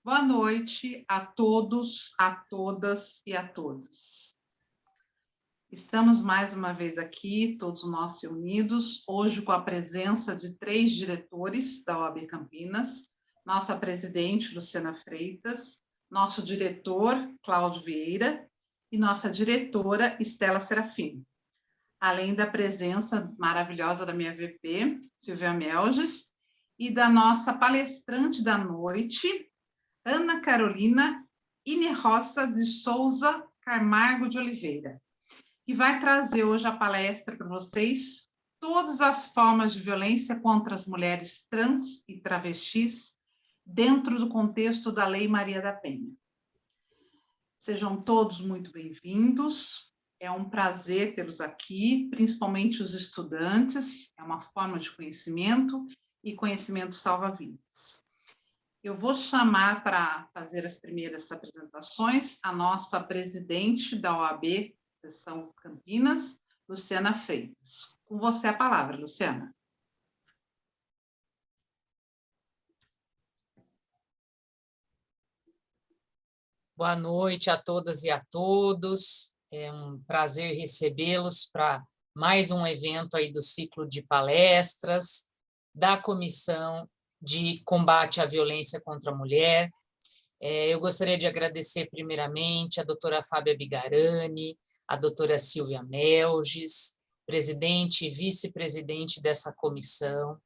Boa noite a todos, a todas e a todos. Estamos mais uma vez aqui, todos nós reunidos, hoje com a presença de 3 diretores da OAB Campinas, nossa presidente, Luciana Freitas, nosso diretor, Cláudio Vieira, e nossa diretora, Estela Serafim. Além da presença maravilhosa da minha VP, Silvia Melges, e da nossa palestrante da noite, Ana Carolina Inerroça de Souza Camargo de Oliveira, que vai trazer hoje a palestra para vocês todas as formas de violência contra as mulheres trans e travestis dentro do contexto da Lei Maria da Penha. Sejam todos muito bem-vindos, é um prazer tê-los aqui, principalmente os estudantes, é uma forma de conhecimento e conhecimento salva vidas. Eu vou chamar para fazer as primeiras apresentações a nossa presidente da OAB Seção Campinas, Luciana Freitas. Com você a palavra, Luciana. Boa noite a todas e a todos. É um prazer recebê-los para mais um evento aí do ciclo de palestras da Comissão de Combate à Violência contra a Mulher. Eu gostaria de agradecer primeiramente a doutora Fábia Bigarani, a doutora Silvia Melges, presidente e vice-presidente dessa comissão,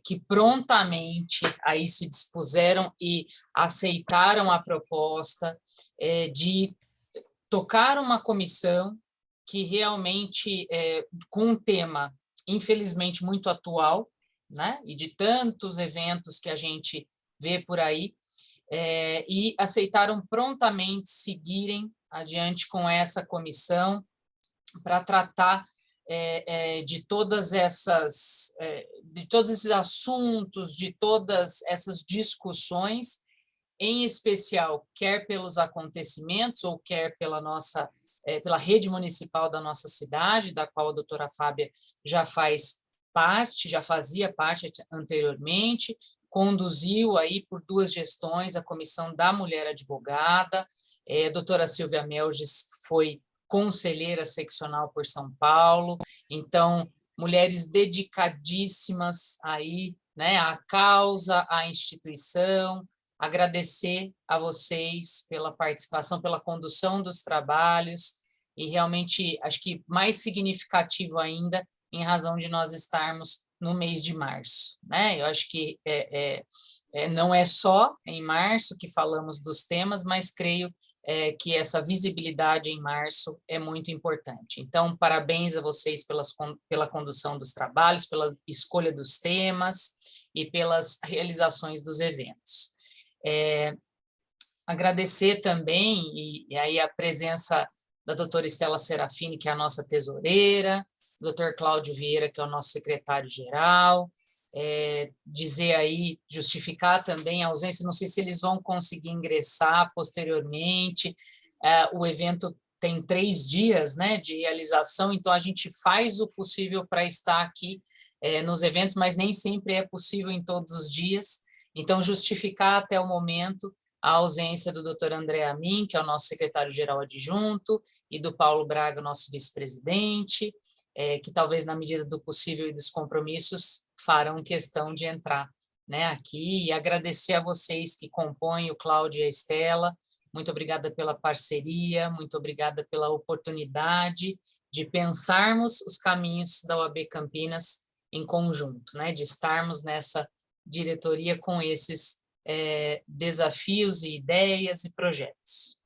que prontamente aí se dispuseram e aceitaram a proposta de tocar uma comissão que realmente, com um tema, infelizmente, muito atual, né? E de tantos eventos que a gente vê por aí, e aceitaram prontamente seguirem adiante com essa comissão para tratar de todos esses assuntos, de todas essas discussões, em especial, quer pelos acontecimentos ou quer pela rede municipal da nossa cidade, da qual a doutora Fábia já fazia parte anteriormente, conduziu aí por 2 gestões a Comissão da Mulher Advogada, a doutora Silvia Melges foi conselheira seccional por São Paulo, então, mulheres dedicadíssimas aí, né, à causa, à instituição, agradecer a vocês pela participação, pela condução dos trabalhos, e realmente, acho que mais significativo ainda, em razão de nós estarmos no mês de março, né? Eu acho que não é só em março que falamos dos temas, mas creio que essa visibilidade em março é muito importante. Então, parabéns a vocês pela condução dos trabalhos, pela escolha dos temas e pelas realizações dos eventos. Agradecer também, e aí a presença da doutora Estela Serafini, que é a nossa tesoureira, do Dr. Cláudio Vieira, que é o nosso secretário-geral, dizer aí, justificar também a ausência, não sei se eles vão conseguir ingressar posteriormente, o evento tem 3 dias, né, de realização, então a gente faz o possível para estar aqui nos eventos, mas nem sempre é possível em todos os dias, então justificar até o momento a ausência do Dr. André Amin, que é o nosso secretário-geral adjunto, e do Paulo Braga, nosso vice-presidente, que talvez, na medida do possível e dos compromissos, farão questão de entrar, né, aqui, e agradecer a vocês que compõem o Cláudio e a Estela, muito obrigada pela parceria, muito obrigada pela oportunidade de pensarmos os caminhos da OAB Campinas em conjunto, né, de estarmos nessa diretoria com esses desafios e ideias e projetos.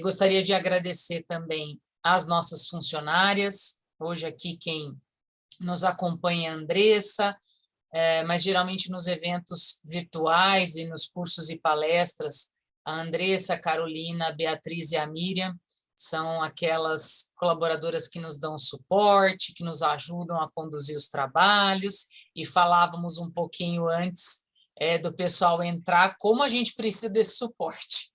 Gostaria de agradecer também às nossas funcionárias, hoje aqui quem nos acompanha é a Andressa, mas geralmente nos eventos virtuais e nos cursos e palestras, a Andressa, a Carolina, a Beatriz e a Miriam são aquelas colaboradoras que nos dão suporte, que nos ajudam a conduzir os trabalhos, e falávamos um pouquinho antes do pessoal entrar, como a gente precisa desse suporte.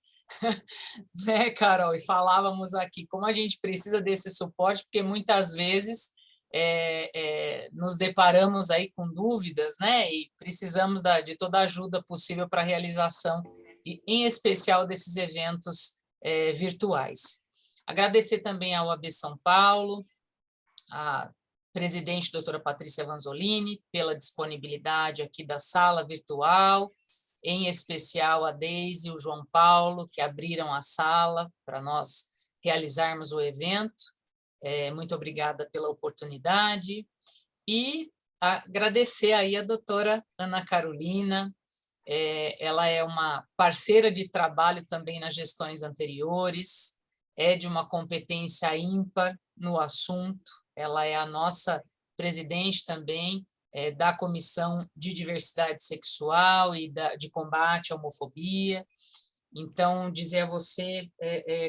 Né, Carol? E falávamos aqui como a gente precisa desse suporte, porque muitas vezes nos deparamos aí com dúvidas, né? E precisamos de toda a ajuda possível para a realização, e, em especial, desses eventos virtuais. Agradecer também à OAB São Paulo, a presidente, doutora Patrícia Vanzolini, pela disponibilidade aqui da sala virtual, em especial a Deise e o João Paulo, que abriram a sala para nós realizarmos o evento. Muito obrigada pela oportunidade. E agradecer aí a doutora Ana Carolina. Ela é uma parceira de trabalho também nas gestões anteriores, é de uma competência ímpar no assunto. Ela é a nossa presidente também da Comissão de Diversidade Sexual e de combate à homofobia. Então, dizer a você,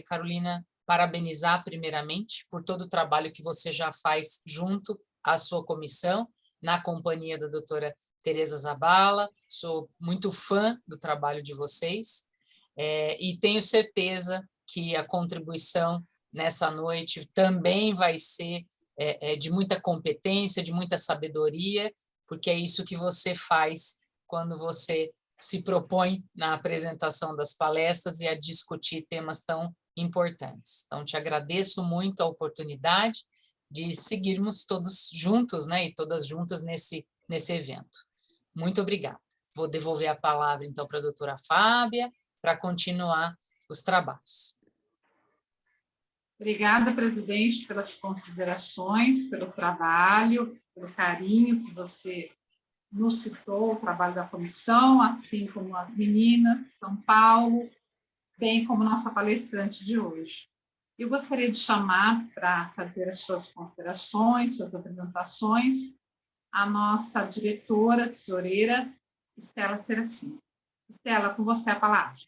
Carolina, parabenizar primeiramente por todo o trabalho que você já faz junto à sua comissão, na companhia da doutora Tereza Zabala. Sou muito fã do trabalho de vocês e tenho certeza que a contribuição nessa noite também vai ser de muita competência, de muita sabedoria, porque é isso que você faz quando você se propõe na apresentação das palestras e a discutir temas tão importantes. Então, te agradeço muito a oportunidade de seguirmos todos juntos, né, e todas juntas nesse evento. Muito obrigada. Vou devolver a palavra, então, para a doutora Fábia, para continuar os trabalhos. Obrigada, presidente, pelas considerações, pelo trabalho, pelo carinho que você nos citou, o trabalho da comissão, assim como as meninas, São Paulo, bem como nossa palestrante de hoje. Eu gostaria de chamar para fazer as suas considerações, suas apresentações, a nossa diretora, tesoureira, Estela Serafim. Estela, com você a palavra.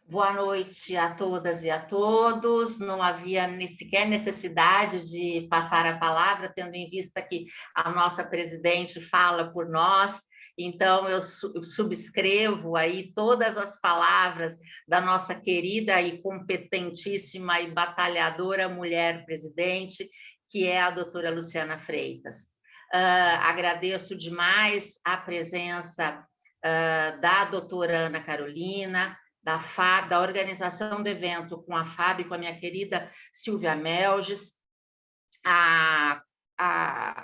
Boa noite a todas e a todos. Não havia sequer necessidade de passar a palavra, tendo em vista que a nossa presidente fala por nós. Então, eu subscrevo aí todas as palavras da nossa querida e competentíssima e batalhadora mulher presidente, que é a doutora Luciana Freitas. Agradeço demais a presença da doutora Ana Carolina, da organização do evento com a Fábio, com a minha querida Silvia Melges. A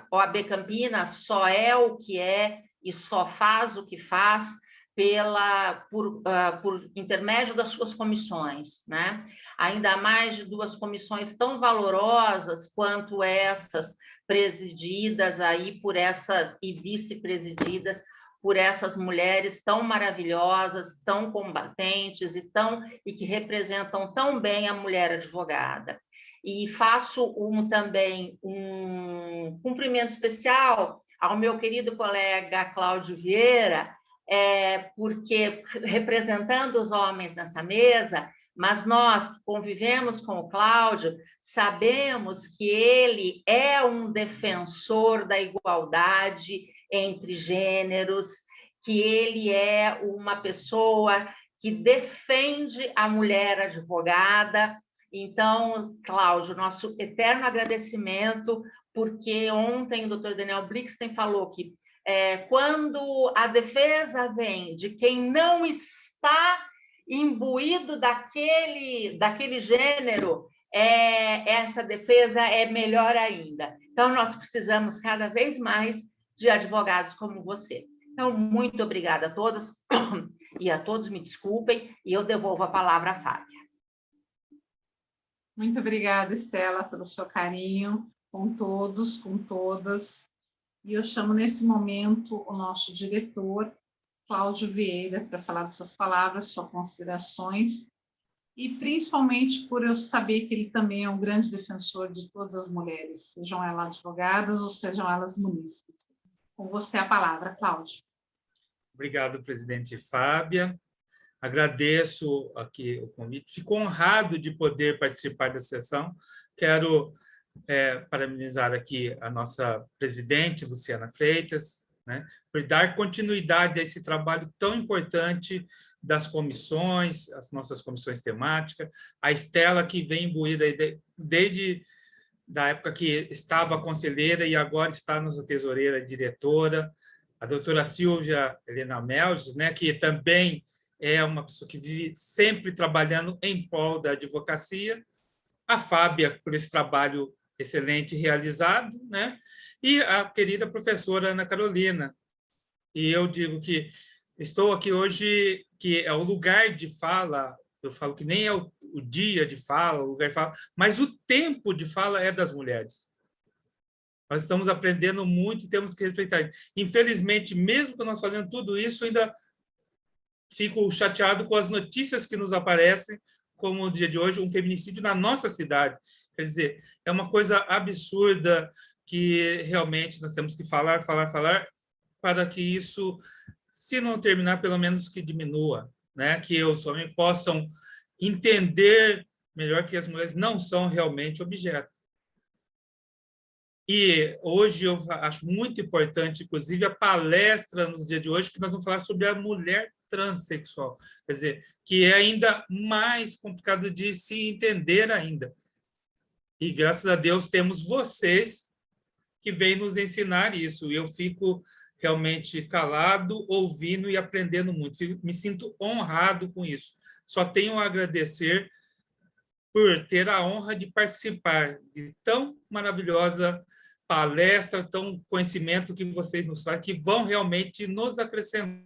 OAB Campinas só é o que é e só faz o que faz por intermédio das suas comissões, né? Ainda mais de duas comissões tão valorosas quanto essas, presididas aí por essas e vice-presididas por essas mulheres tão maravilhosas, tão combatentes e que representam tão bem a mulher advogada. E faço também um cumprimento especial ao meu querido colega Cláudio Vieira, porque representando os homens nessa mesa, mas nós que convivemos com o Cláudio, sabemos que ele é um defensor da igualdade entre gêneros, que ele é uma pessoa que defende a mulher advogada. Então, Cláudio, nosso eterno agradecimento, porque ontem o doutor Daniel Blixten falou que quando a defesa vem de quem não está imbuído daquele gênero, essa defesa é melhor ainda. Então, nós precisamos cada vez mais de advogados como você. Então, muito obrigada a todas e a todos, me desculpem, e eu devolvo a palavra à Fábia. Muito obrigada, Estela, pelo seu carinho com todos, com todas. E eu chamo nesse momento o nosso diretor, Cláudio Vieira, para falar das suas palavras, suas considerações, e principalmente por eu saber que ele também é um grande defensor de todas as mulheres, sejam elas advogadas ou sejam elas munícipes. Com você a palavra, Cláudio. Obrigado, presidente Fábia. Agradeço aqui o convite. Fico honrado de poder participar da sessão. Quero parabenizar aqui a nossa presidente, Luciana Freitas, né, por dar continuidade a esse trabalho tão importante das comissões, as nossas comissões temáticas, a Estela, que vem imbuída desde da época que estava conselheira e agora está nossa tesoureira e diretora, a doutora Silvia Helena Melges, né, que também é uma pessoa que vive sempre trabalhando em prol da advocacia, a Fábia, por esse trabalho excelente realizado, né, e a querida professora Ana Carolina. E eu digo que estou aqui hoje, que é o lugar de fala, eu falo que nem é o dia de fala, o lugar de fala, mas o tempo de fala é das mulheres. Nós estamos aprendendo muito e temos que respeitar. Infelizmente, mesmo que nós fazendo tudo isso, ainda fico chateado com as notícias que nos aparecem, como o dia de hoje, um feminicídio na nossa cidade. Quer dizer, é uma coisa absurda que realmente nós temos que falar, para que isso, se não terminar, pelo menos que diminua, né? Que os homens possam entender melhor que as mulheres não são realmente objeto. E hoje eu acho muito importante, inclusive, a palestra nos dias de hoje, que nós vamos falar sobre a mulher transexual. Quer dizer, que é ainda mais complicado de se entender ainda. E, graças a Deus, temos vocês que vêm nos ensinar isso. E eu fico realmente calado, ouvindo e aprendendo muito. Me sinto honrado com isso. Só tenho a agradecer por ter a honra de participar de tão maravilhosa palestra, tão conhecimento que vocês nos trazem, que vão realmente nos acrescentar,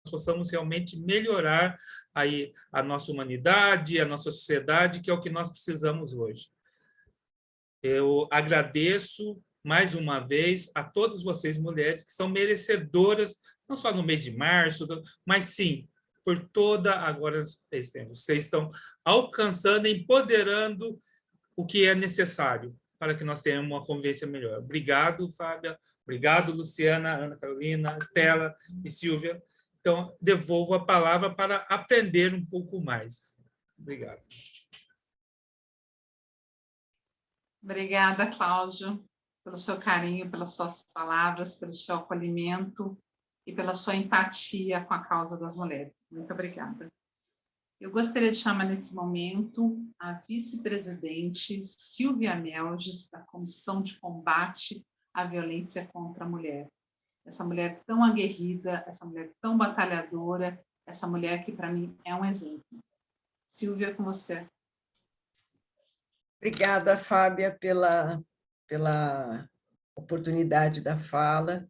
possamos realmente melhorar aí a nossa humanidade, a nossa sociedade, que é o que nós precisamos hoje. Eu agradeço mais uma vez a todas vocês, mulheres, que são merecedoras, não só no mês de março, mas sim, por toda agora esse tempo. Vocês estão alcançando, empoderando o que é necessário para que nós tenhamos uma convivência melhor. Obrigado, Fábia. Obrigado, Luciana, Ana Carolina, Estela e Silvia. Então, devolvo a palavra para aprender um pouco mais. Obrigado. Obrigada, Cláudio, pelo seu carinho, pelas suas palavras, pelo seu acolhimento e pela sua empatia com a causa das mulheres. Muito obrigada. Eu gostaria de chamar nesse momento a vice-presidente Silvia Melges, da Comissão de Combate à Violência contra a Mulher. Essa mulher tão aguerrida, essa mulher tão batalhadora, essa mulher que, para mim, é um exemplo. Silvia, com você. Obrigada, Fábia, pela oportunidade da fala.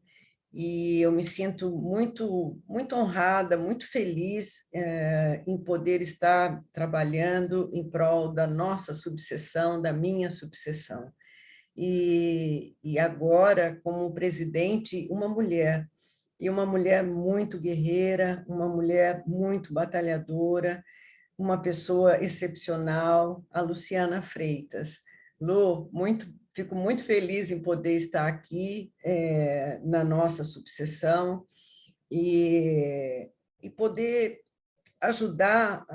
E eu me sinto muito honrada, muito feliz em poder estar trabalhando em prol da nossa subseção, da minha subseção. E agora, como presidente, uma mulher, e uma mulher muito guerreira, uma mulher muito batalhadora, uma pessoa excepcional, a Luciana Freitas. Lu, fico muito feliz em poder estar aqui na nossa subseção e poder ajudar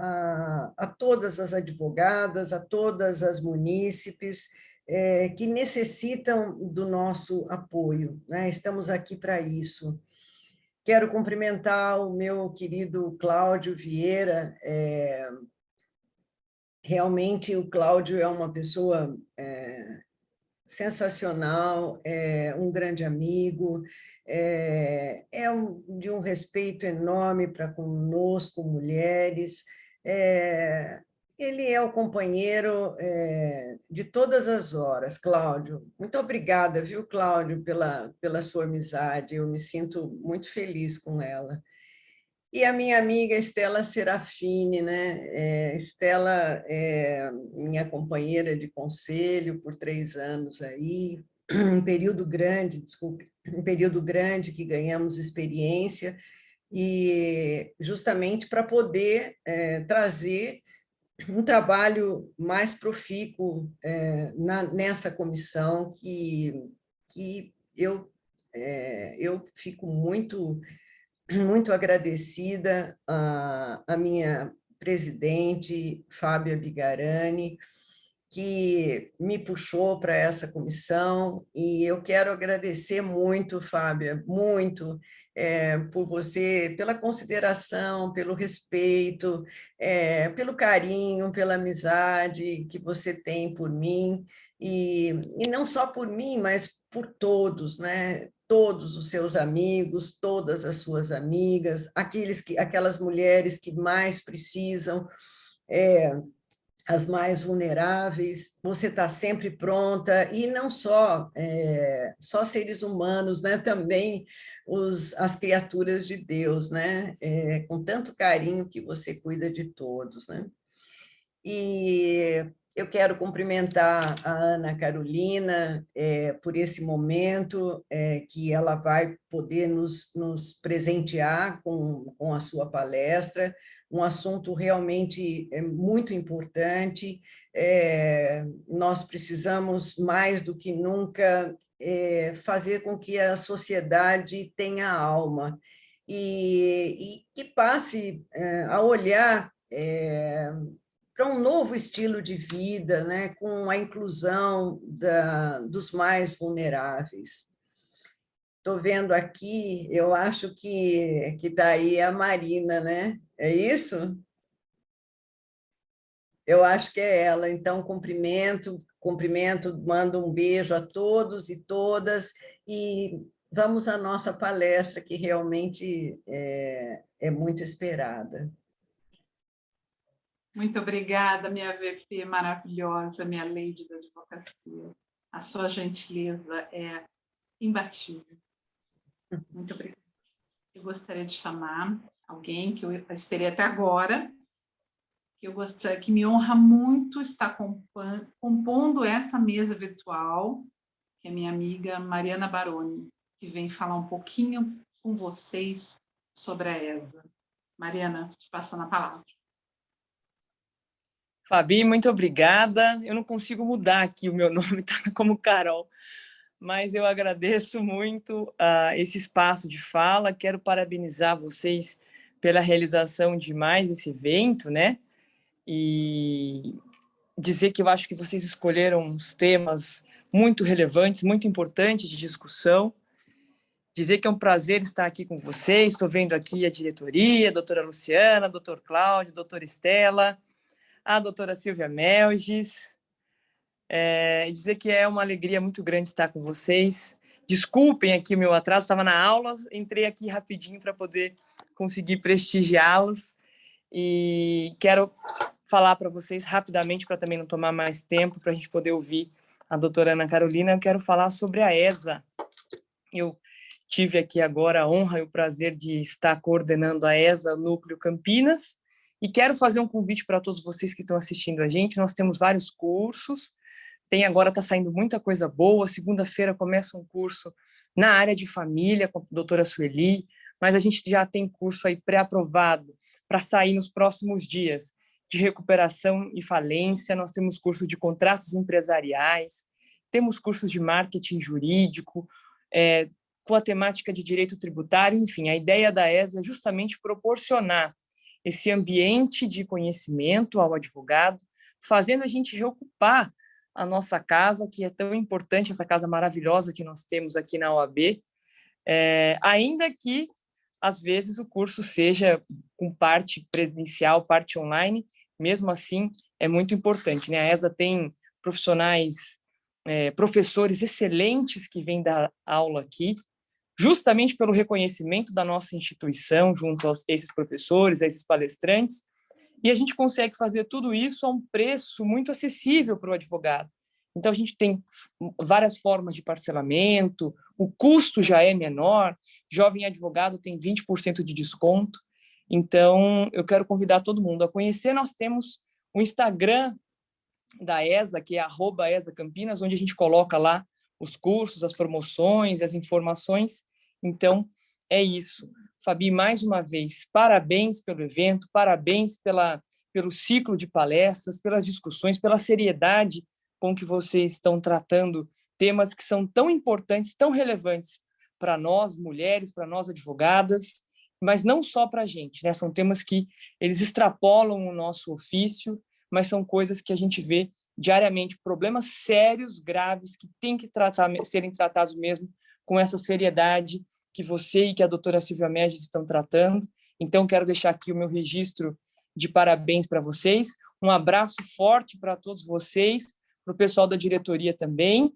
a todas as advogadas, a todas as munícipes que necessitam do nosso apoio, né? Estamos aqui para isso. Quero cumprimentar o meu querido Cláudio Vieira. Realmente, o Cláudio é uma pessoa sensacional, é um grande amigo, de um respeito enorme para conosco, mulheres. Ele é o companheiro de todas as horas, Cláudio. Muito obrigada, viu, Cláudio, pela sua amizade. Eu me sinto muito feliz com ela. E a minha amiga Estela Serafini, né? Estela é minha companheira de conselho por 3 anos aí, um período grande que ganhamos experiência, e justamente para poder trazer um trabalho mais profícuo nessa comissão que eu fico muito agradecida à minha presidente, Fábia Bigarani, que me puxou para essa comissão, e eu quero agradecer muito, Fábia, muito, por você, pela consideração, pelo respeito, pelo carinho, pela amizade que você tem por mim. e não só por mim, mas por todos, né? Todos os seus amigos, todas as suas amigas, aquelas mulheres que mais precisam, as mais vulneráveis, você está sempre pronta, e não só seres humanos, né? Também as criaturas de Deus, né? Com tanto carinho que você cuida de todos, né? E eu quero cumprimentar a Ana Carolina por esse momento que ela vai poder nos presentear com a sua palestra, um assunto realmente muito importante. Nós precisamos, mais do que nunca, fazer com que a sociedade tenha alma e que passe a olhar para um novo estilo de vida, né, com a inclusão dos mais vulneráveis. Estou vendo aqui, eu acho que está aí a Marina, né? É isso? Eu acho que é ela. Então, cumprimento, mando um beijo a todos e todas, e vamos à nossa palestra, que realmente é muito esperada. Muito obrigada, minha VP maravilhosa, minha lady da advocacia. A sua gentileza é imbatível. Muito obrigada. Eu gostaria de chamar alguém que eu esperei até agora, que me honra muito estar compondo essa mesa virtual, que é minha amiga Mariana Baroni, que vem falar um pouquinho com vocês sobre a ESA. Mariana, te passando a palavra. Fabi, muito obrigada. Eu não consigo mudar aqui, o meu nome está como Carol, mas eu agradeço muito esse espaço de fala. Quero parabenizar vocês pela realização de mais esse evento, né? E dizer que eu acho que vocês escolheram uns temas muito relevantes, muito importantes de discussão. Dizer que é um prazer estar aqui com vocês. Estou vendo aqui a diretoria, a doutora Luciana, doutor Cláudio, a doutora Estela, a doutora Silvia Melges, dizer que é uma alegria muito grande estar com vocês. Desculpem aqui o meu atraso, estava na aula, entrei aqui rapidinho para poder conseguir prestigiá-los, e quero falar para vocês rapidamente, para também não tomar mais tempo, para a gente poder ouvir a doutora Ana Carolina. Eu quero falar sobre a ESA. Eu tive aqui agora a honra e o prazer de estar coordenando a ESA Núcleo Campinas, e quero fazer um convite para todos vocês que estão assistindo a gente. Nós temos vários cursos, agora está saindo muita coisa boa. Segunda-feira começa um curso na área de família com a doutora Sueli, mas a gente já tem curso aí pré-aprovado para sair nos próximos dias, de recuperação e falência. Nós temos curso de contratos empresariais, temos cursos de marketing jurídico, com a temática de direito tributário. Enfim, a ideia da ESA é justamente proporcionar esse ambiente de conhecimento ao advogado, fazendo a gente reocupar a nossa casa, que é tão importante, essa casa maravilhosa que nós temos aqui na OAB, ainda que, às vezes, o curso seja com parte presencial, parte online. Mesmo assim, é muito importante, né? A ESA tem professores excelentes que vêm dar aula aqui, justamente pelo reconhecimento da nossa instituição junto a esses professores, a esses palestrantes, e a gente consegue fazer tudo isso a um preço muito acessível para o advogado. Então, a gente tem várias formas de parcelamento, o custo já é menor, jovem advogado tem 20% de desconto. Então, eu quero convidar todo mundo a conhecer. Nós temos o Instagram da ESA, que é @ESACampinas, onde a gente coloca lá os cursos, as promoções, as informações. Então, é isso. Fabi, mais uma vez, parabéns pelo evento, parabéns pelo ciclo de palestras, pelas discussões, pela seriedade com que vocês estão tratando temas que são tão importantes, tão relevantes para nós, mulheres, para nós, advogadas, mas não só para a gente, né? São temas que eles extrapolam o nosso ofício, mas são coisas que a gente vê diariamente, problemas sérios, graves, que têm que serem tratados mesmo com essa seriedade que você e que a doutora Silvia Melges estão tratando. Então, quero deixar aqui o meu registro de parabéns para vocês, um abraço forte para todos vocês, para o pessoal da diretoria também.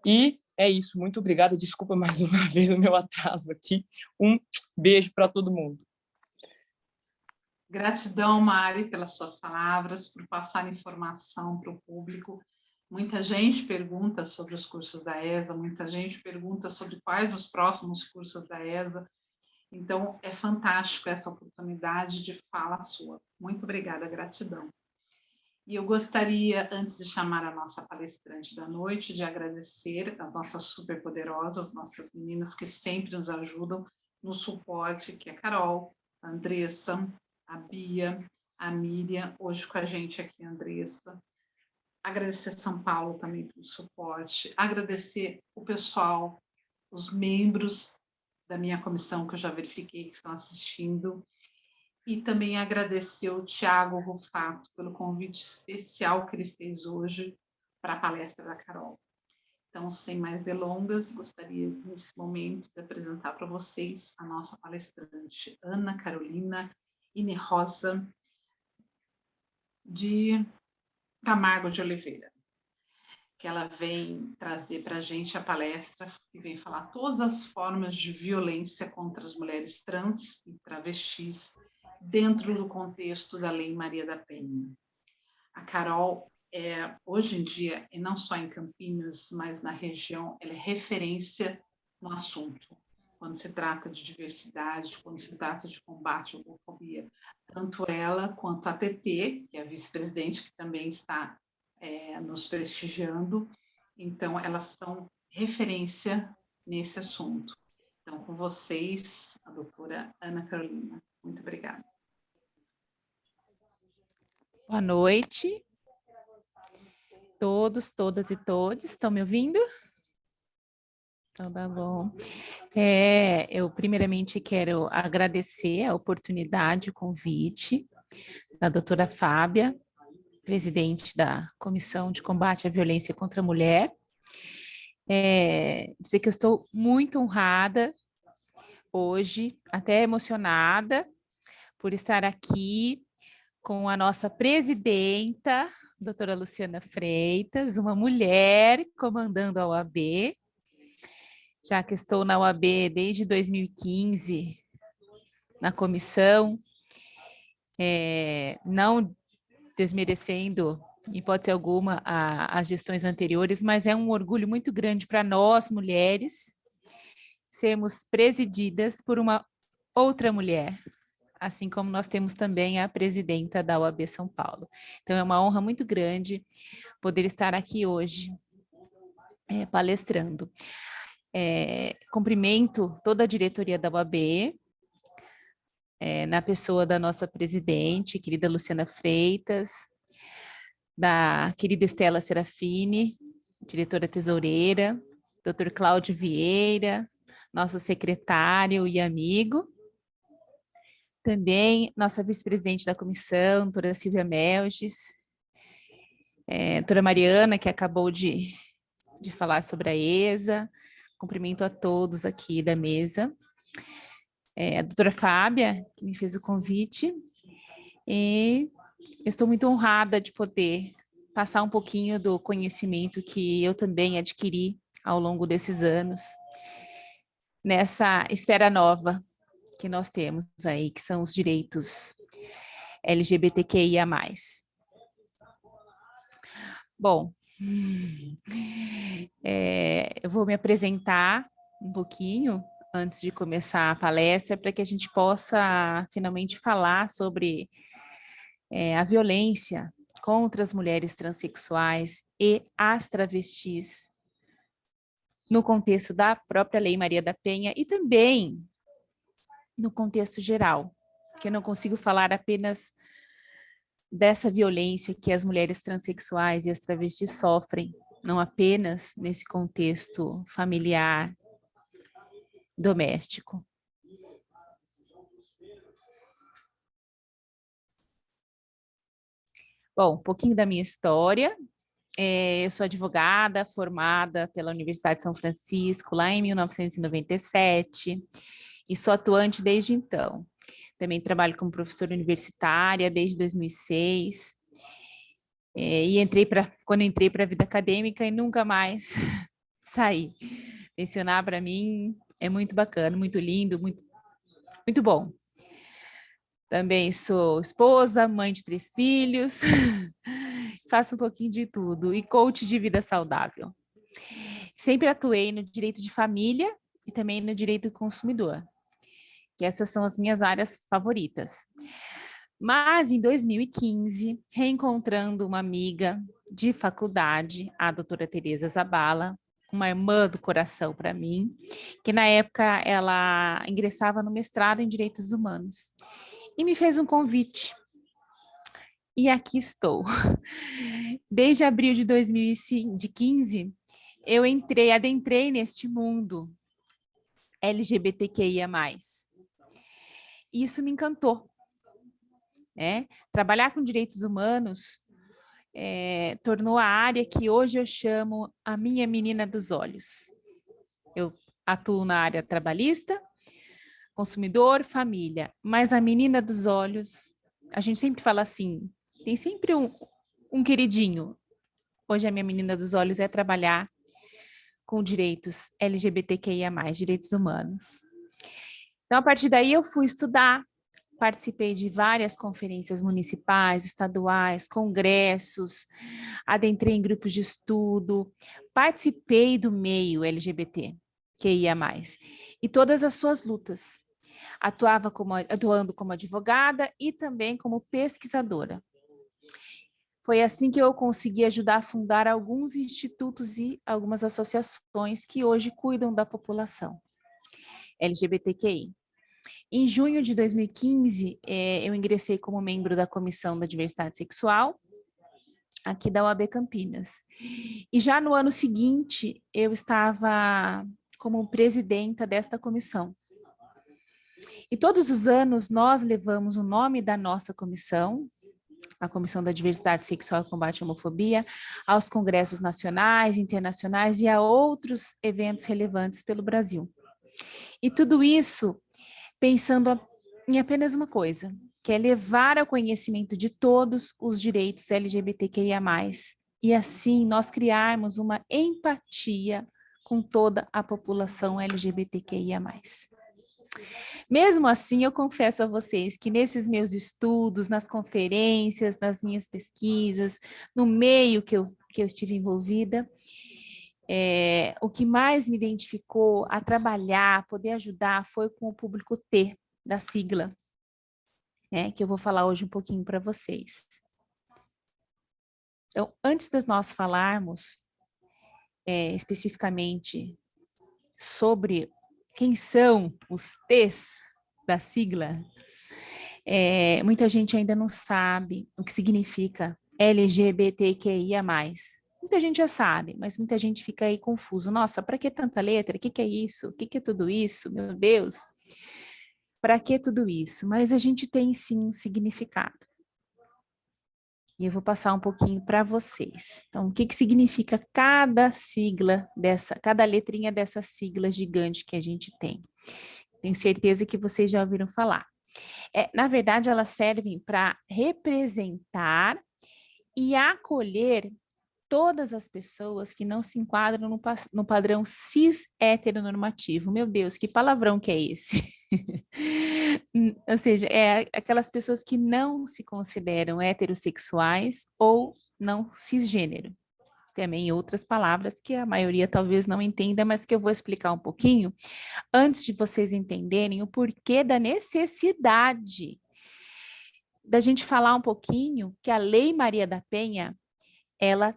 E é isso, muito obrigada, desculpa mais uma vez o meu atraso aqui. Um beijo para todo mundo. Gratidão, Mari, pelas suas palavras, por passar informação para o público. Muita gente pergunta sobre os cursos da ESA, muita gente pergunta sobre quais os próximos cursos da ESA. Então, é fantástico essa oportunidade de fala sua. Muito obrigada, gratidão. E eu gostaria, antes de chamar a nossa palestrante da noite, de agradecer às nossas superpoderosas, nossas meninas que sempre nos ajudam no suporte, que é a Carol, a Andressa, a Bia, a Miriam, hoje com a gente aqui a Andressa. Agradecer São Paulo também pelo suporte, agradecer o pessoal, os membros da minha comissão, que eu já verifiquei que estão assistindo, e também agradecer o Tiago Rufato pelo convite especial que ele fez hoje para a palestra da Carol. Então, sem mais delongas, gostaria, nesse momento, de apresentar para vocês a nossa palestrante, Ana Carolina Inerrosa, de Camargo de Oliveira, que ela vem trazer para a gente a palestra e vem falar todas as formas de violência contra as mulheres trans e travestis dentro do contexto da Lei Maria da Penha. A Carol, hoje em dia, e não só em Campinas, mas na região, ela é referência no assunto, quando se trata de diversidade, quando se trata de combate à homofobia. Tanto ela quanto a TT, que é a vice-presidente, que também está nos prestigiando. Então, elas são referência nesse assunto. Então, com vocês, a doutora Ana Carolina. Muito obrigada. Boa noite. Todos, todas e todos, estão me ouvindo? Então, tá bom. Eu primeiramente quero agradecer a oportunidade, o convite da doutora Fábia, presidente da Comissão de Combate à Violência contra a Mulher. Dizer que eu estou muito honrada hoje, até emocionada, por estar aqui com a nossa presidenta, doutora Luciana Freitas, uma mulher comandando a OAB, já que estou na OAB desde 2015, na comissão, não desmerecendo, em hipótese alguma, as gestões anteriores, mas é um orgulho muito grande para nós, mulheres, sermos presididas por uma outra mulher, assim como nós temos também a presidenta da OAB São Paulo. Então, é uma honra muito grande poder estar aqui hoje palestrando. Cumprimento toda a diretoria da OAB, na pessoa da nossa presidente, querida Luciana Freitas, da querida Estela Serafini, diretora tesoureira, doutor Cláudio Vieira, nosso secretário e amigo, também nossa vice-presidente da comissão, doutora Silvia Melges, doutora Mariana, que acabou de falar sobre a ESA, cumprimento a todos aqui da mesa, a doutora Fábia, que me fez o convite, e eu estou muito honrada de poder passar um pouquinho do conhecimento que eu também adquiri ao longo desses anos, nessa esfera nova que nós temos aí, que são os direitos LGBTQIA+. Bom, eu vou me apresentar um pouquinho antes de começar a palestra, para que a gente possa finalmente falar sobre a violência contra as mulheres transexuais e as travestis no contexto da própria Lei Maria da Penha e também no contexto geral, que eu não consigo falar apenas dessa violência que as mulheres transexuais e as travestis sofrem, não apenas nesse contexto familiar, doméstico. Bom, um pouquinho da minha história. Eu sou advogada formada pela Universidade de São Francisco, lá em 1997, e sou atuante desde então. Também trabalho como professora universitária desde 2006, Quando entrei para a vida acadêmica e nunca mais saí. Lecionar para mim é muito bacana, muito lindo, muito, muito bom. Também sou esposa, mãe de 3 filhos, faço um pouquinho de tudo e coach de vida saudável. Sempre atuei no direito de família e também no direito do consumidor, que essas são as minhas áreas favoritas. Mas em 2015, reencontrando uma amiga de faculdade, a doutora Tereza Zabala, uma irmã do coração para mim, que na época ela ingressava no mestrado em Direitos Humanos, e me fez um convite. E aqui estou. Desde abril de 2015, eu adentrei neste mundo LGBTQIA+. E isso me encantou. Trabalhar com direitos humanos tornou a área que hoje eu chamo a minha menina dos olhos. Eu atuo na área trabalhista, consumidor, família, mas a menina dos olhos, a gente sempre fala assim, tem sempre um queridinho. Hoje a minha menina dos olhos é trabalhar com direitos LGBTQIA+, direitos humanos. Então, a partir daí eu fui estudar, participei de várias conferências municipais, estaduais, congressos, adentrei em grupos de estudo, participei do meio LGBTQIA+, e todas as suas lutas. Atuando como advogada e também como pesquisadora. Foi assim que eu consegui ajudar a fundar alguns institutos e algumas associações que hoje cuidam da população LGBTQI. Em junho de 2015, eu ingressei como membro da Comissão da Diversidade Sexual, aqui da UAB Campinas. E já no ano seguinte, eu estava como presidenta desta comissão. E todos os anos nós levamos o nome da nossa comissão, a Comissão da Diversidade Sexual e Combate à Homofobia, aos congressos nacionais, internacionais e a outros eventos relevantes pelo Brasil. E tudo isso pensando em apenas uma coisa, que é levar ao conhecimento de todos os direitos LGBTQIA+, e assim nós criarmos uma empatia com toda a população LGBTQIA+. Mesmo assim, eu confesso a vocês que nesses meus estudos, nas conferências, nas minhas pesquisas, no meio que eu estive envolvida, o que mais me identificou a trabalhar, poder ajudar, foi com o público T, da sigla, que eu vou falar hoje um pouquinho para vocês. Então, antes de nós falarmos especificamente sobre quem são os T's da sigla, muita gente ainda não sabe o que significa LGBTQIA+. Muita gente já sabe, mas muita gente fica aí confuso. Nossa, para que tanta letra? O que é isso? O que é tudo isso? Meu Deus! Para que tudo isso? Mas a gente tem sim um significado. E eu vou passar um pouquinho para vocês. Então, o que significa cada sigla cada letrinha dessa sigla gigante que a gente tem? Tenho certeza que vocês já ouviram falar. Na verdade, elas servem para representar e acolher todas as pessoas que não se enquadram no padrão cis heteronormativo. Meu Deus, que palavrão que é esse? Ou seja, aquelas pessoas que não se consideram heterossexuais ou não cisgênero. Também outras palavras que a maioria talvez não entenda, mas que eu vou explicar um pouquinho, antes de vocês entenderem o porquê da necessidade da gente falar um pouquinho que a Lei Maria da Penha, ela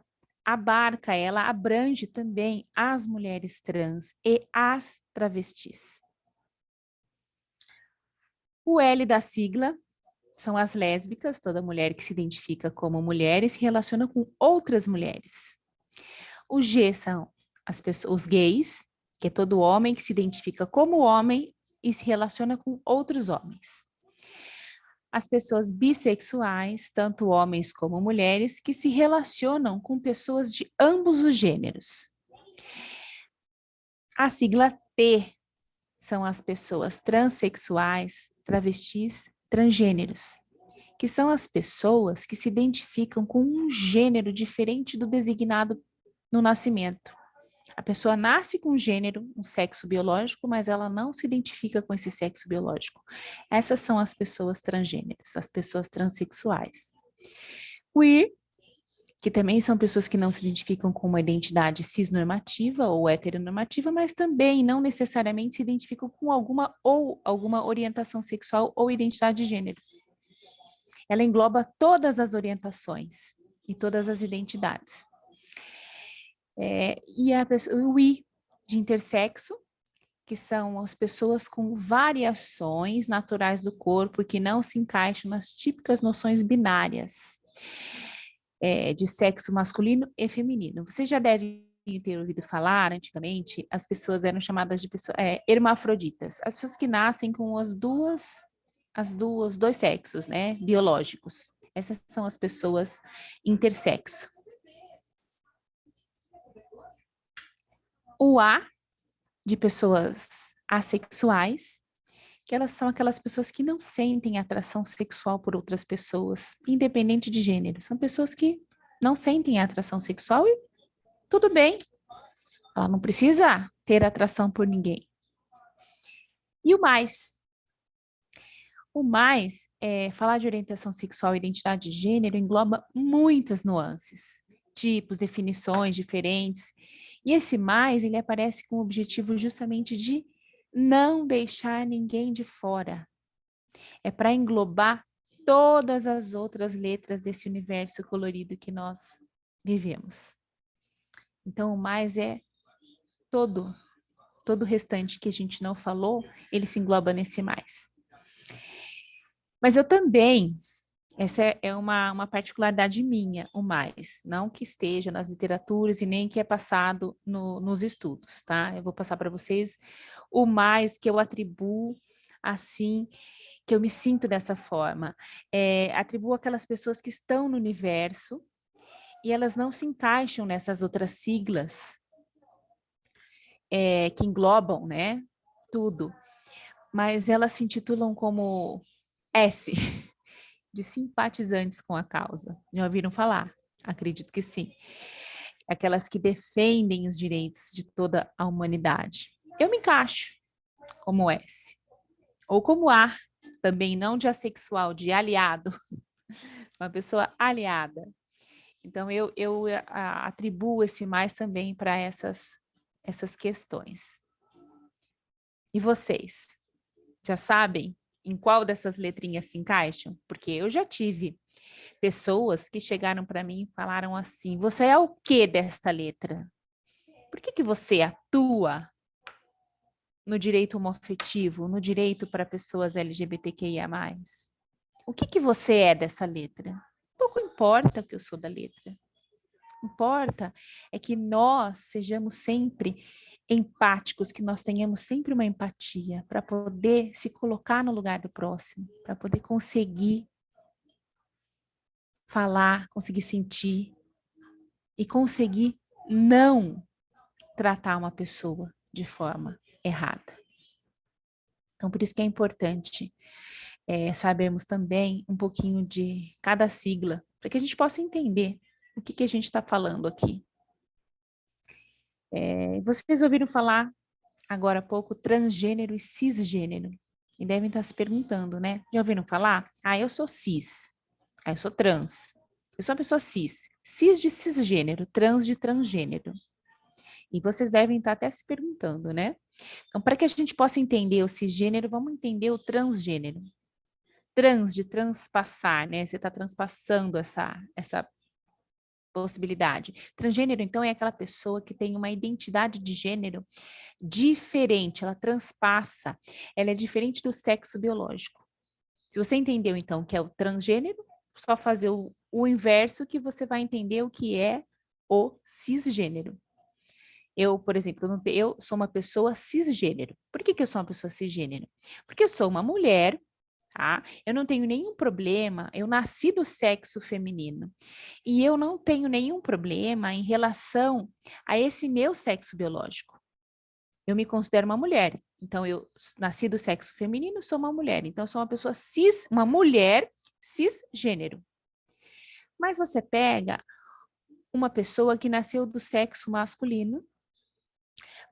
abrange também as mulheres trans e as travestis. O L da sigla são as lésbicas, toda mulher que se identifica como mulher e se relaciona com outras mulheres. O G são os gays, que é todo homem que se identifica como homem e se relaciona com outros homens. As pessoas bissexuais, tanto homens como mulheres, que se relacionam com pessoas de ambos os gêneros. A sigla T são as pessoas transexuais, travestis, transgêneros, que são as pessoas que se identificam com um gênero diferente do designado no nascimento. A pessoa nasce com um gênero, um sexo biológico, mas ela não se identifica com esse sexo biológico. Essas são as pessoas transgêneros, as pessoas transexuais. Queer, que também são pessoas que não se identificam com uma identidade cisnormativa ou heteronormativa, mas também não necessariamente se identificam com alguma orientação sexual ou identidade de gênero. Ela engloba todas as orientações e todas as identidades. E o I, de intersexo, que são as pessoas com variações naturais do corpo que não se encaixam nas típicas noções binárias de sexo masculino e feminino. Vocês já devem ter ouvido falar, antigamente, as pessoas eram chamadas de hermafroditas, as pessoas que nascem com os dois sexos, né, biológicos. Essas são as pessoas intersexo. O A, de pessoas assexuais, que elas são aquelas pessoas que não sentem atração sexual por outras pessoas, independente de gênero. São pessoas que não sentem atração sexual e tudo bem. Ela não precisa ter atração por ninguém. E o mais? O mais, falar de orientação sexual e identidade de gênero engloba muitas nuances, tipos, definições diferentes. E esse mais, ele aparece com o objetivo justamente de não deixar ninguém de fora. É para englobar todas as outras letras desse universo colorido que nós vivemos. Então, o mais é todo o restante que a gente não falou, ele se engloba nesse mais. Mas eu também, essa é uma particularidade minha, o mais, não que esteja nas literaturas e nem que é passado nos estudos, tá? Eu vou passar para vocês o mais que eu atribuo, assim, que eu me sinto dessa forma. Atribuo aquelas pessoas que estão no universo e elas não se encaixam nessas outras siglas que englobam, né, tudo, mas elas se intitulam como S, de simpatizantes com a causa. Já ouviram falar? Acredito que sim. Aquelas que defendem os direitos de toda a humanidade. Eu me encaixo como S. Ou como A, também não de assexual, de aliado. Uma pessoa aliada. Então, eu atribuo esse mais também para essas questões. E vocês? Já sabem em qual dessas letrinhas se encaixam? Porque eu já tive pessoas que chegaram para mim e falaram assim: você é o quê desta letra? Por que você atua no direito homoafetivo, no direito para pessoas LGBTQIA+? O que você é dessa letra? Pouco importa o que eu sou da letra. Importa é que nós sejamos sempre empáticos, que nós tenhamos sempre uma empatia para poder se colocar no lugar do próximo, para poder conseguir falar, conseguir sentir e conseguir não tratar uma pessoa de forma errada. Então, por isso que é importante sabermos também um pouquinho de cada sigla, para que a gente possa entender o que a gente está falando aqui. Vocês ouviram falar agora há pouco transgênero e cisgênero, e devem estar se perguntando, né? Já ouviram falar? Eu sou cis, eu sou trans, eu sou uma pessoa cis, cis de cisgênero, trans de transgênero. E vocês devem estar até se perguntando, né? Então, para que a gente possa entender o cisgênero, vamos entender o transgênero. Trans, de transpassar, né? Você está transpassando essa possibilidade. Transgênero, então, é aquela pessoa que tem uma identidade de gênero diferente, ela transpassa, ela é diferente do sexo biológico. Se você entendeu, então, que é o transgênero, só fazer o inverso que você vai entender o que é o cisgênero. Eu, por exemplo, eu sou uma pessoa cisgênero. Por que eu sou uma pessoa cisgênero? Porque eu sou uma mulher, tá? Eu não tenho nenhum problema, eu nasci do sexo feminino. E eu não tenho nenhum problema em relação a esse meu sexo biológico. Eu me considero uma mulher. Então, eu nasci do sexo feminino, sou uma mulher. Então, eu sou uma pessoa cis, uma mulher cisgênero. Mas você pega uma pessoa que nasceu do sexo masculino,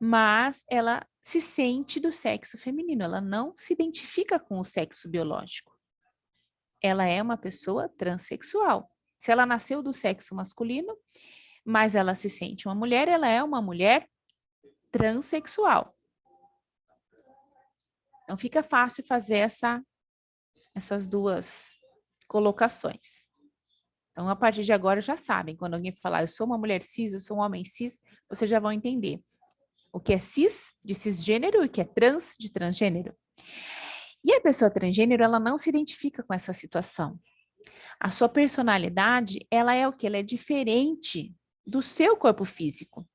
mas ela se sente do sexo feminino, ela não se identifica com o sexo biológico. Ela é uma pessoa transexual. Se ela nasceu do sexo masculino, mas ela se sente uma mulher, ela é uma mulher transexual. Então fica fácil fazer essas duas colocações. Então, a partir de agora, já sabem, quando alguém falar, eu sou uma mulher cis, eu sou um homem cis, vocês já vão entender o que é cis, de cisgênero, e o que é trans, de transgênero. E a pessoa transgênero, ela não se identifica com essa situação. A sua personalidade, ela é o quê? Ela é diferente do seu corpo físico.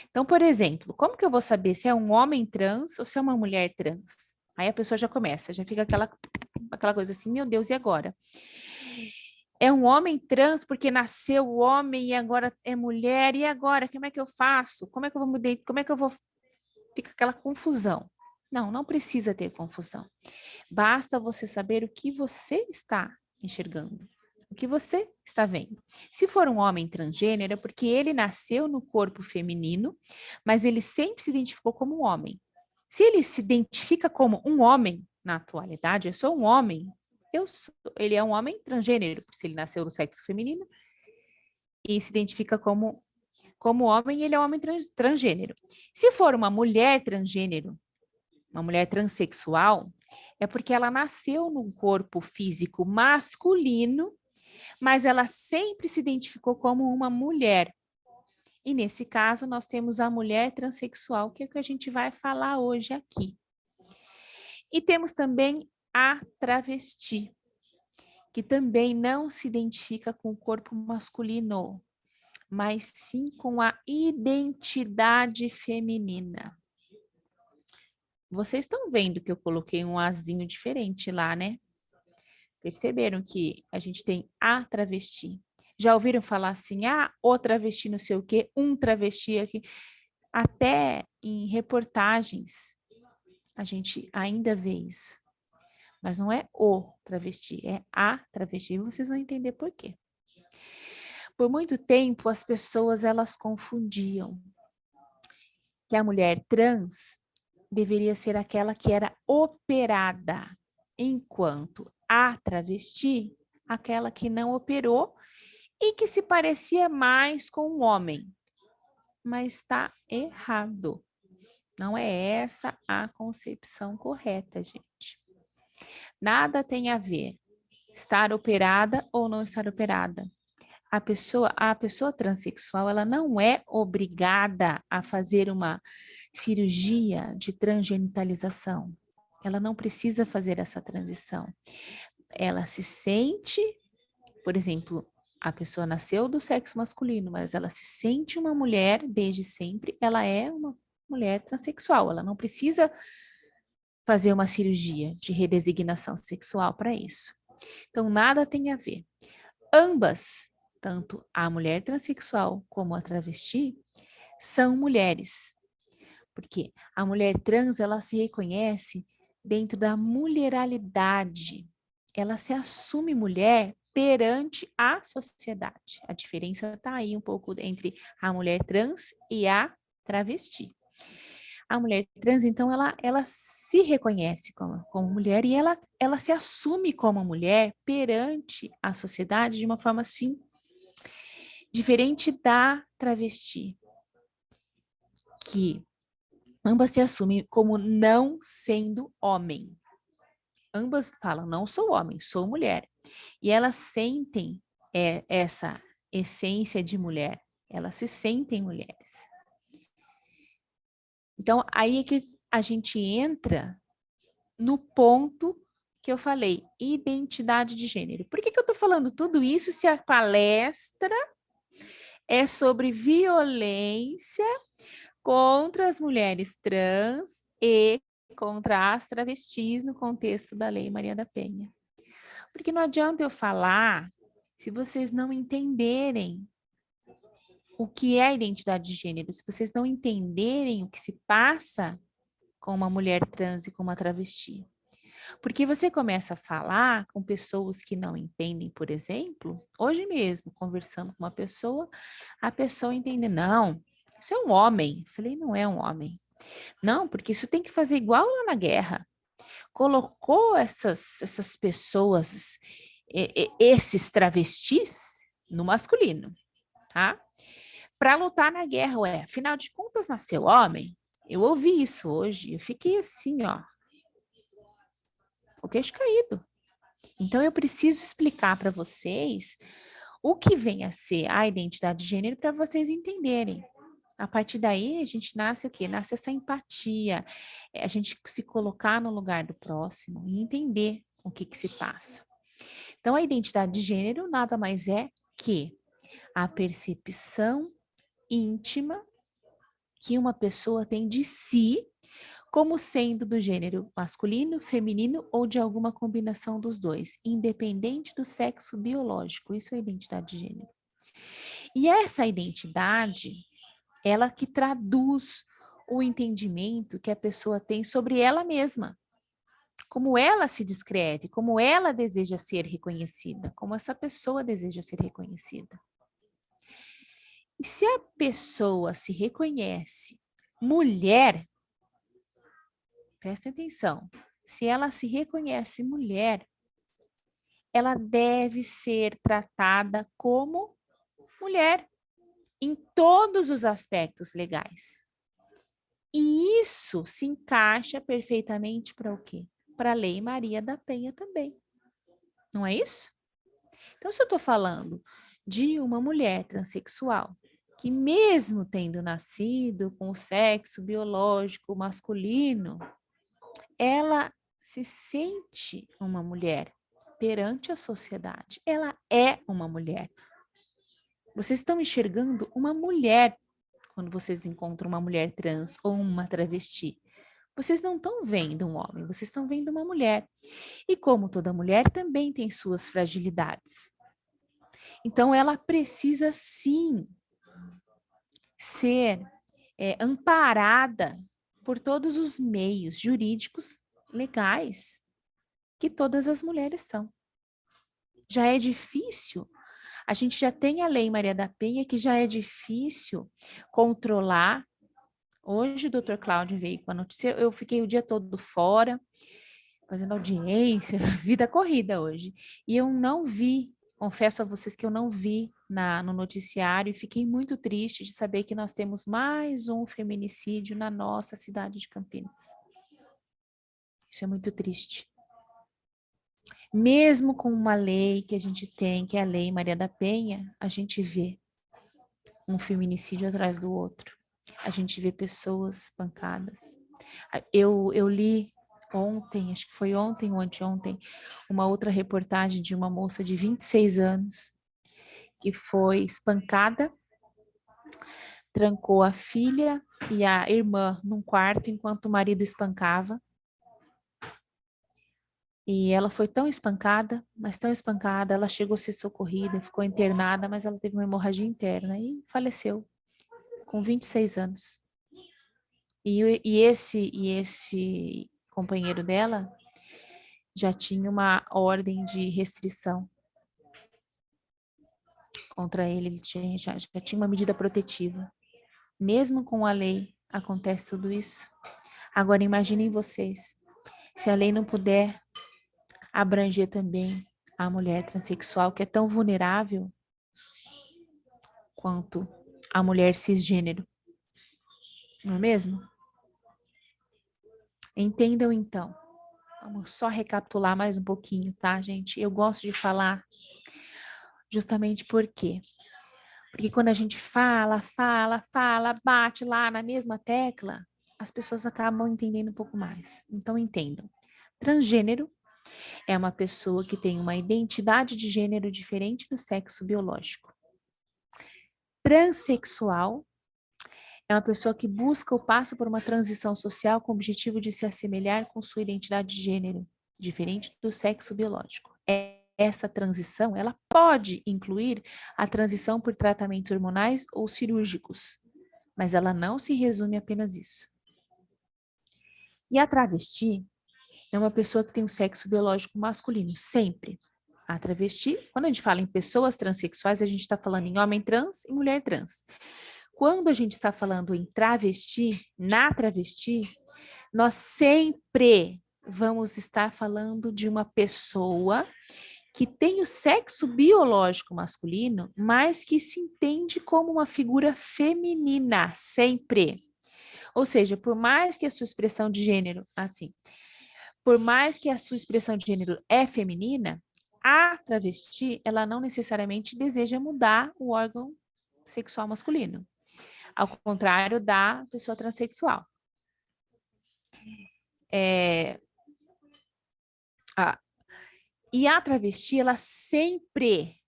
Então, por exemplo, como que eu vou saber se é um homem trans ou se é uma mulher trans? Aí a pessoa já começa, já fica aquela coisa assim, meu Deus, e agora? É um homem trans porque nasceu homem e agora é mulher, e agora? Como é que eu faço? Como é que eu vou mudar? Como é que eu vou... Fica aquela confusão. Não, não precisa ter confusão. Basta você saber o que você está enxergando, o que você está vendo. Se for um homem transgênero, é porque ele nasceu no corpo feminino, mas ele sempre se identificou como um homem. Se ele se identifica como um homem, na atualidade, eu sou um homem, ele é um homem transgênero, se ele nasceu do sexo feminino e se identifica como homem, ele é um homem transgênero. Se for uma mulher transgênero, uma mulher transexual, é porque ela nasceu num corpo físico masculino, mas ela sempre se identificou como uma mulher. E nesse caso, nós temos a mulher transexual, que é o que a gente vai falar hoje aqui. E temos também a travesti, que também não se identifica com o corpo masculino, mas sim com a identidade feminina. Vocês estão vendo que eu coloquei um azinho diferente lá, né? Perceberam que a gente tem a travesti. Já ouviram falar assim, o travesti não sei o quê, um travesti aqui. Até em reportagens a gente ainda vê isso. Mas não é o travesti, é a travesti. Vocês vão entender por quê. Por muito tempo, as pessoas, elas confundiam que a mulher trans deveria ser aquela que era operada, enquanto a travesti, aquela que não operou e que se parecia mais com um homem. Mas está errado. Não é essa a concepção correta, gente. Nada tem a ver estar operada ou não estar operada. A pessoa transexual, ela não é obrigada a fazer uma cirurgia de transgenitalização. Ela não precisa fazer essa transição. Ela se sente, por exemplo, a pessoa nasceu do sexo masculino, mas ela se sente uma mulher desde sempre, ela é uma mulher transexual. Ela não precisa fazer uma cirurgia de redesignação sexual para isso. Então, nada tem a ver. Ambas, tanto a mulher transexual como a travesti, são mulheres. Porque a mulher trans, ela se reconhece dentro da mulheralidade. Ela se assume mulher perante a sociedade. A diferença está aí um pouco entre a mulher trans e a travesti. A mulher trans, então, ela se reconhece como mulher e ela se assume como mulher perante a sociedade de uma forma, assim, diferente da travesti, que ambas se assumem como não sendo homem. Ambas falam, não sou homem, sou mulher. E elas sentem essa essência de mulher. Elas se sentem mulheres. Então, aí é que a gente entra no ponto que eu falei, identidade de gênero. Por que eu estou falando tudo isso se a palestra é sobre violência contra as mulheres trans e contra as travestis no contexto da Lei Maria da Penha? Porque não adianta eu falar se vocês não entenderem o que é a identidade de gênero, se vocês não entenderem o que se passa com uma mulher trans e com uma travesti. Porque você começa a falar com pessoas que não entendem, por exemplo, hoje mesmo, conversando com uma pessoa, a pessoa entende, não, isso é um homem. Eu falei, não é um homem. Não, porque isso tem que fazer igual lá na guerra. Colocou essas pessoas, esses travestis, no masculino, tá? Para lutar na guerra, ué, afinal de contas, nasceu homem? Eu ouvi isso hoje, eu fiquei assim, ó, o queixo caído. Então, eu preciso explicar para vocês o que vem a ser a identidade de gênero para vocês entenderem. A partir daí, a gente nasce o quê? Nasce essa empatia, a gente se colocar no lugar do próximo e entender o que se passa. Então, a identidade de gênero nada mais é que a percepção íntima que uma pessoa tem de si como sendo do gênero masculino, feminino ou de alguma combinação dos dois, independente do sexo biológico. Isso é identidade de gênero. E essa identidade, ela que traduz o entendimento que a pessoa tem sobre ela mesma, como ela se descreve, como ela deseja ser reconhecida, como essa pessoa deseja ser reconhecida. E se a pessoa se reconhece mulher, presta atenção, se ela se reconhece mulher, ela deve ser tratada como mulher em todos os aspectos legais. E isso se encaixa perfeitamente para o quê? Para a Lei Maria da Penha também. Não é isso? Então, se eu estou falando de uma mulher transexual, que mesmo tendo nascido com o sexo biológico masculino, ela se sente uma mulher perante a sociedade. Ela é uma mulher. Vocês estão enxergando uma mulher quando vocês encontram uma mulher trans ou uma travesti. Vocês não estão vendo um homem, vocês estão vendo uma mulher. E como toda mulher, também tem suas fragilidades. Então, ela precisa, sim, ser amparada por todos os meios jurídicos legais que todas as mulheres são. Já é difícil, a gente já tem a Lei Maria da Penha, que já é difícil controlar. Hoje o doutor Cláudio veio com a notícia, eu fiquei o dia todo fora, fazendo audiência, vida corrida hoje. E eu não vi, confesso a vocês que eu não vi no noticiário e fiquei muito triste de saber que nós temos mais um feminicídio na nossa cidade de Campinas. Isso é muito triste. Mesmo com uma lei que a gente tem, que é a Lei Maria da Penha, a gente vê um feminicídio atrás do outro. A gente vê pessoas espancadas. Eu li ontem, acho que foi ontem ou anteontem, uma outra reportagem de uma moça de 26 anos que foi espancada, trancou a filha e a irmã num quarto enquanto o marido espancava. E ela foi tão espancada, mas tão espancada, ela chegou a ser socorrida, ficou internada, mas ela teve uma hemorragia interna e faleceu com 26 anos. E esse companheiro dela já tinha uma ordem de restrição contra ele já tinha uma medida protetiva. Mesmo com a lei, acontece tudo isso. Agora, imaginem vocês, se a lei não puder abranger também a mulher transexual, que é tão vulnerável quanto a mulher cisgênero. Não é mesmo? Entendam, então. Vamos só recapitular mais um pouquinho, tá, gente? Eu gosto de falar justamente por quê? Porque quando a gente fala, bate lá na mesma tecla, as pessoas acabam entendendo um pouco mais. Então, entendam. Transgênero é uma pessoa que tem uma identidade de gênero diferente do sexo biológico. Transsexual é uma pessoa que busca ou passa por uma transição social com o objetivo de se assemelhar com sua identidade de gênero, diferente do sexo biológico. Essa transição, ela pode incluir a transição por tratamentos hormonais ou cirúrgicos, mas ela não se resume a apenas isso. E a travesti é uma pessoa que tem um sexo biológico masculino, sempre. A travesti, quando a gente fala em pessoas transexuais, a gente está falando em homem trans e mulher trans. Quando a gente está falando em travesti, na travesti, nós sempre vamos estar falando de uma pessoa que tem o sexo biológico masculino, mas que se entende como uma figura feminina, sempre. Ou seja, por mais que a sua expressão de gênero, assim, por mais que a sua expressão de gênero é feminina, a travesti, ela não necessariamente deseja mudar o órgão sexual masculino. Ao contrário da pessoa transexual. E a travesti, ela sempre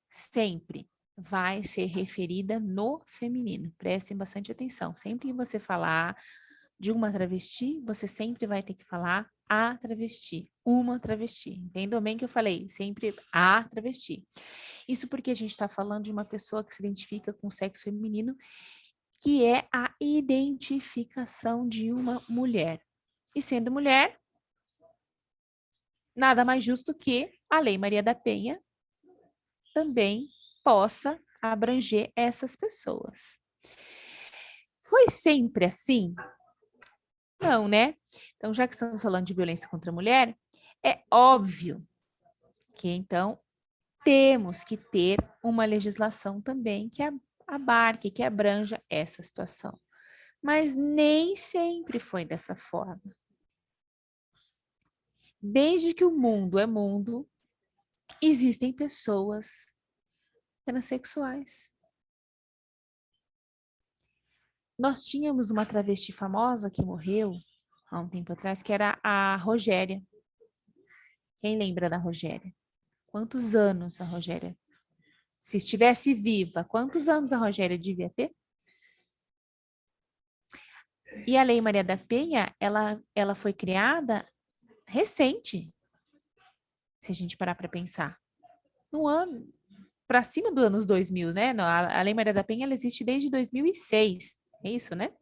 vai ser referida no feminino. Prestem bastante atenção. Sempre que você falar de uma travesti, você sempre vai ter que falar a travesti, uma travesti. Entendam bem que eu falei, sempre a travesti. Isso porque a gente está falando de uma pessoa que se identifica com o sexo feminino, que é a identificação de uma mulher. E sendo mulher, nada mais justo que a Lei Maria da Penha também possa abranger essas pessoas. Foi sempre assim? Não, né? Então, já que estamos falando de violência contra a mulher, é óbvio que, então, temos que ter uma legislação também que abarque, que abranja essa situação. Mas nem sempre foi dessa forma. Desde que o mundo é mundo, existem pessoas transexuais. Nós tínhamos uma travesti famosa que morreu há um tempo atrás, que era a Rogéria. Quem lembra da Rogéria? Quantos anos a Rogéria? Se estivesse viva, quantos anos a Rogéria devia ter? E a Lei Maria da Penha, ela foi criada recente, se a gente parar para pensar. No ano, para cima dos anos 2000, né? A Lei Maria da Penha, ela existe desde 2006, é isso, né?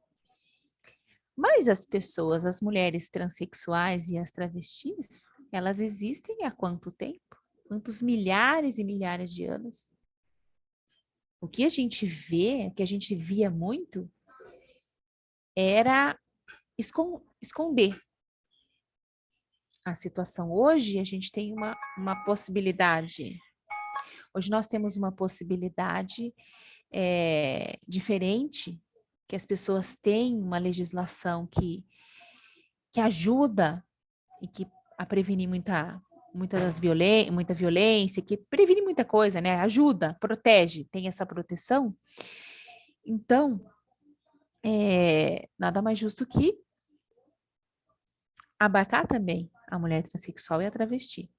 Mas as pessoas, as mulheres transexuais e as travestis, elas existem há quanto tempo? Quantos milhares e milhares de anos? O que a gente vê, o que a gente via muito, era esconder a situação. Hoje a gente tem uma possibilidade. Hoje nós temos uma possibilidade diferente, que as pessoas têm uma legislação que ajuda e que a prevenir muita violência, que previne muita coisa, né? Ajuda, protege, tem essa proteção. Então, nada mais justo que abarcar também a mulher transexual e a travesti.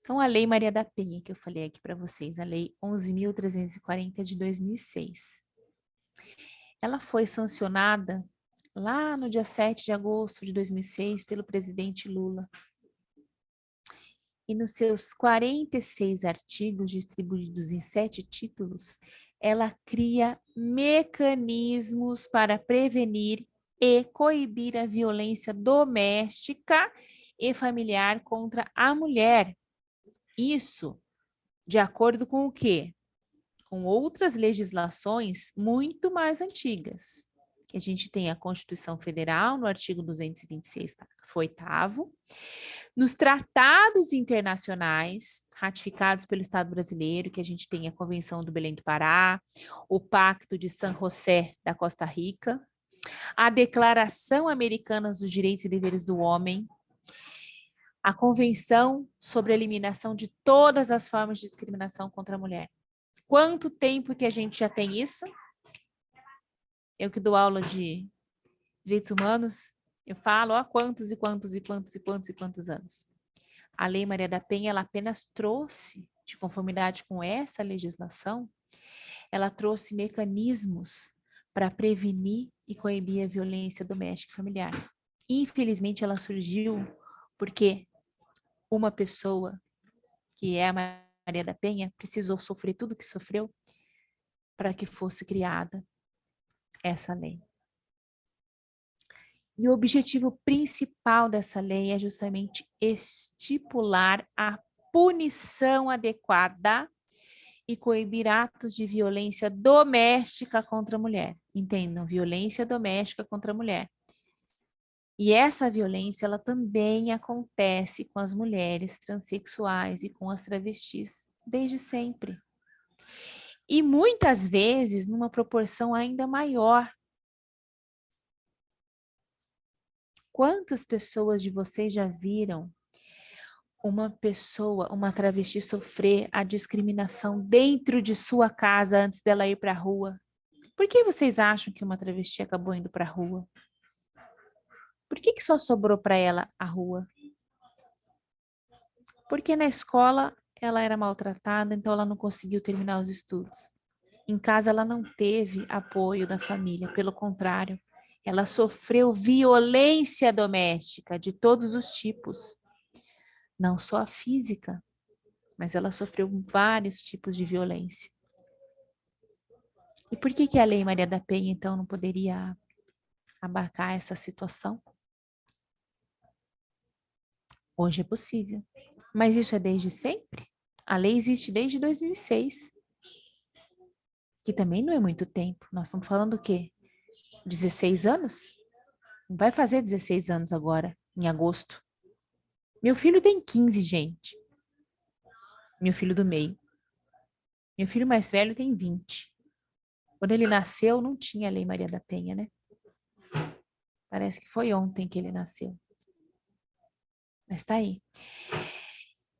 Então, a Lei Maria da Penha, que eu falei aqui para vocês, a Lei 11.340 de 2006, ela foi sancionada lá no dia 7 de agosto de 2006 pelo presidente Lula. E nos seus 46 artigos, distribuídos em 7 títulos, ela cria mecanismos para prevenir e coibir a violência doméstica e familiar contra a mulher. Isso de acordo com o quê? Com outras legislações muito mais antigas. A gente tem a Constituição Federal, no artigo 226, parágrafo 8º, nos tratados internacionais ratificados pelo Estado brasileiro, que a gente tem a Convenção do Belém do Pará, o Pacto de San José da Costa Rica, a Declaração Americana dos Direitos e Deveres do Homem, a Convenção sobre a Eliminação de todas as formas de discriminação contra a mulher. Quanto tempo que a gente já tem isso? Eu que dou aula de direitos humanos, eu falo, quantos anos. A Lei Maria da Penha, ela apenas trouxe, de conformidade com essa legislação, ela trouxe mecanismos para prevenir e coibir a violência doméstica e familiar. Infelizmente, ela surgiu porque uma pessoa, que é a Maria da Penha, precisou sofrer tudo que sofreu para que fosse criada essa lei. E o objetivo principal dessa lei é justamente estipular a punição adequada e coibir atos de violência doméstica contra a mulher. Entendam, violência doméstica contra a mulher. E essa violência, ela também acontece com as mulheres transexuais e com as travestis desde sempre. E muitas vezes numa proporção ainda maior. Quantas pessoas de vocês já viram uma pessoa, uma travesti sofrer a discriminação dentro de sua casa antes dela ir para a rua? Por que vocês acham que uma travesti acabou indo para a rua? Por que só sobrou para ela a rua? Porque na escola ela era maltratada, então ela não conseguiu terminar os estudos. Em casa ela não teve apoio da família, pelo contrário, ela sofreu violência doméstica de todos os tipos. Não só a física, mas ela sofreu vários tipos de violência. E por que a Lei Maria da Penha, então, não poderia abarcar essa situação? Hoje é possível. Mas isso é desde sempre? A lei existe desde 2006. Que também não é muito tempo. Nós estamos falando o quê? 16 anos? Vai fazer 16 anos agora, em agosto. Meu filho tem 15, gente. Meu filho do meio. Meu filho mais velho tem 20. Quando ele nasceu, não tinha a Lei Maria da Penha, né? Parece que foi ontem que ele nasceu. Mas tá aí.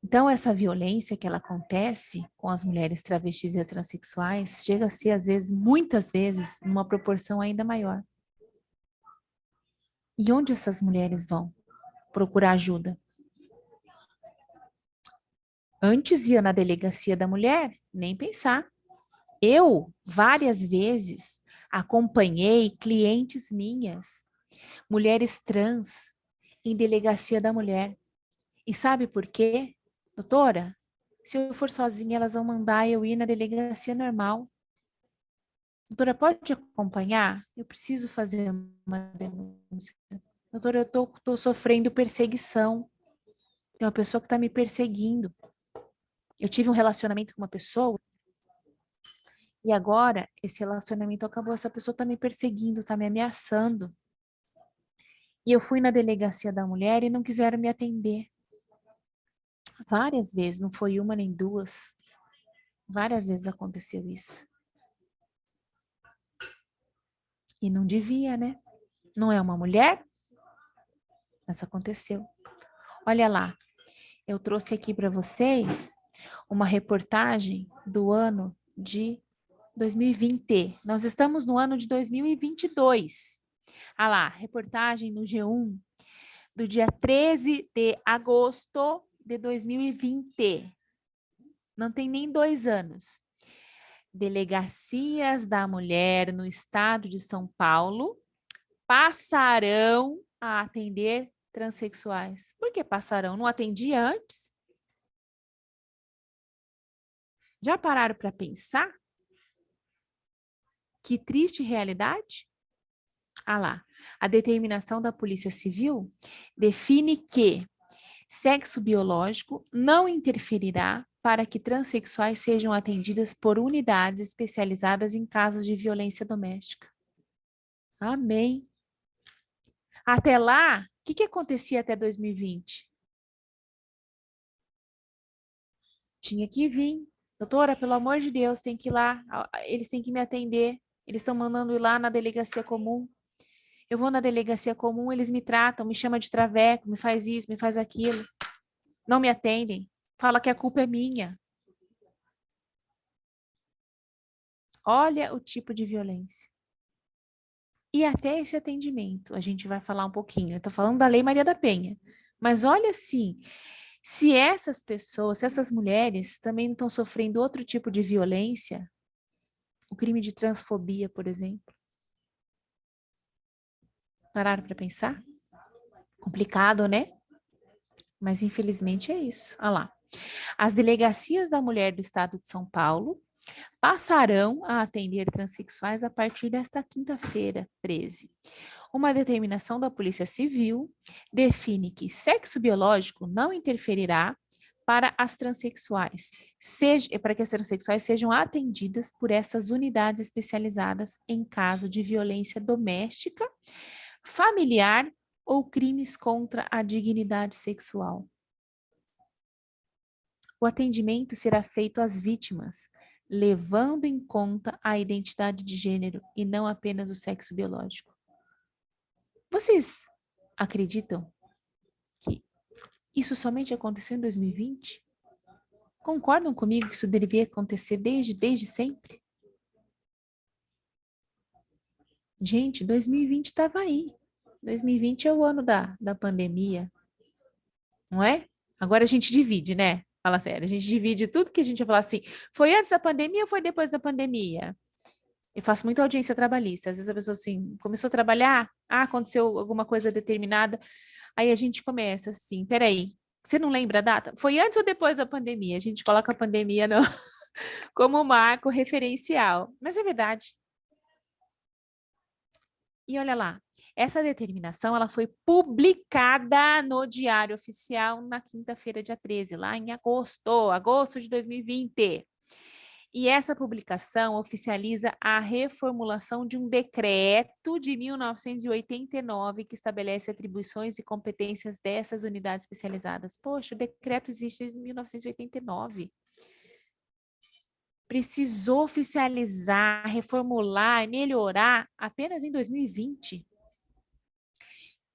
Então, essa violência que ela acontece com as mulheres travestis e transexuais chega a ser, às vezes, muitas vezes, numa proporção ainda maior. E onde essas mulheres vão procurar ajuda? Antes ia na delegacia da mulher, nem pensar. Eu, várias vezes, acompanhei clientes minhas, mulheres trans, em delegacia da mulher. E sabe por quê? Doutora, se eu for sozinha, elas vão mandar eu ir na delegacia normal. Doutora, pode acompanhar? Eu preciso fazer uma denúncia. Doutora, eu tô sofrendo perseguição. Tem uma pessoa que está me perseguindo. Eu tive um relacionamento com uma pessoa e agora esse relacionamento acabou. Essa pessoa está me perseguindo, está me ameaçando. E eu fui na delegacia da mulher e não quiseram me atender. Várias vezes, não foi uma nem duas. Várias vezes aconteceu isso. E não devia, né? Não é uma mulher? Mas aconteceu. Olha lá, eu trouxe aqui para vocês uma reportagem do ano de 2020. Nós estamos no ano de 2022. Ah lá, reportagem no G1 do dia 13 de agosto de 2020. Não tem nem 2 anos. Delegacias da mulher no estado de São Paulo passarão a atender transexuais. Por que passarão? Não atendia antes? Já pararam para pensar? Que triste realidade? Ah lá, a determinação da Polícia Civil define que sexo biológico não interferirá para que transexuais sejam atendidas por unidades especializadas em casos de violência doméstica. Amém. Até lá, o que acontecia até 2020? Tinha que vir. Doutora, pelo amor de Deus, tem que ir lá. Eles têm que me atender. Eles estão mandando ir lá na delegacia comum. Eu vou na delegacia comum, eles me tratam, me chamam de traveco, me faz isso, me faz aquilo. Não me atendem. Fala que a culpa é minha. Olha o tipo de violência. E até esse atendimento, a gente vai falar um pouquinho. Eu estou falando da Lei Maria da Penha. Mas olha assim, se essas pessoas, se essas mulheres também estão sofrendo outro tipo de violência, o crime de transfobia, por exemplo. Pararam para pensar? Complicado, né? Mas infelizmente é isso. Olha lá. As delegacias da mulher do estado de São Paulo passarão a atender transexuais a partir desta quinta-feira, 13. Uma determinação da Polícia Civil define que sexo biológico não interferirá para as transexuais, para que as transexuais sejam atendidas por essas unidades especializadas em caso de violência doméstica, familiar ou crimes contra a dignidade sexual. O atendimento será feito às vítimas, levando em conta a identidade de gênero e não apenas o sexo biológico. Vocês acreditam que isso somente aconteceu em 2020? Concordam comigo que isso deveria acontecer desde sempre? Gente, 2020 estava aí. 2020 é o ano da pandemia, não é? Agora a gente divide, né? Fala sério, a gente divide tudo que a gente vai falar assim, foi antes da pandemia ou foi depois da pandemia? Eu faço muita audiência trabalhista, às vezes a pessoa assim, começou a trabalhar, aconteceu alguma coisa determinada, aí a gente começa assim, peraí, você não lembra a data? Foi antes ou depois da pandemia? A gente coloca a pandemia como marco referencial, mas é verdade. E olha lá, essa determinação ela foi publicada no Diário Oficial na quinta-feira, dia 13, lá em agosto de 2020. E essa publicação oficializa a reformulação de um decreto de 1989 que estabelece atribuições e competências dessas unidades especializadas. Poxa, o decreto existe desde 1989. Precisou oficializar, reformular e melhorar apenas em 2020.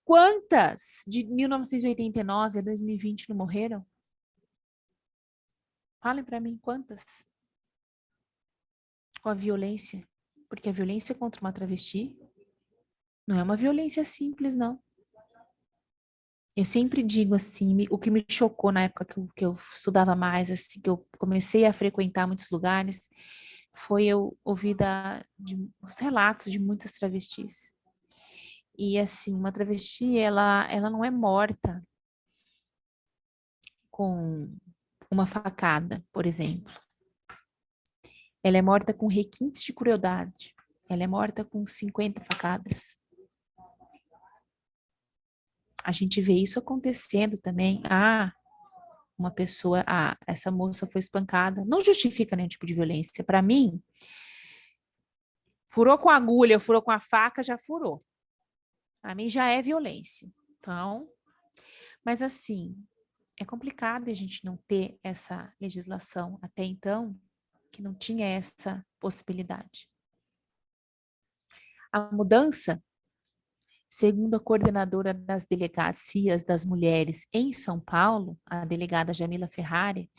Quantas de 1989 a 2020 não morreram? Falem para mim, quantas? Com a violência. Porque a violência contra uma travesti não é uma violência simples, não. Eu sempre digo assim, o que me chocou na época que eu estudava mais, assim, que eu comecei a frequentar muitos lugares, foi eu ouvir os relatos de muitas travestis. E assim, uma travesti, ela não é morta com uma facada, por exemplo. Ela é morta com requintes de crueldade. Ela é morta com 50 facadas. A gente vê isso acontecendo também. Uma pessoa, essa moça foi espancada. Não justifica nenhum tipo de violência. Para mim, furou com agulha, furou com a faca, já furou. Para mim já é violência. Então, mas assim, é complicado a gente não ter essa legislação até então, que não tinha essa possibilidade. A mudança, segundo a coordenadora das delegacias das mulheres em São Paulo, a delegada Jamila Ferrari,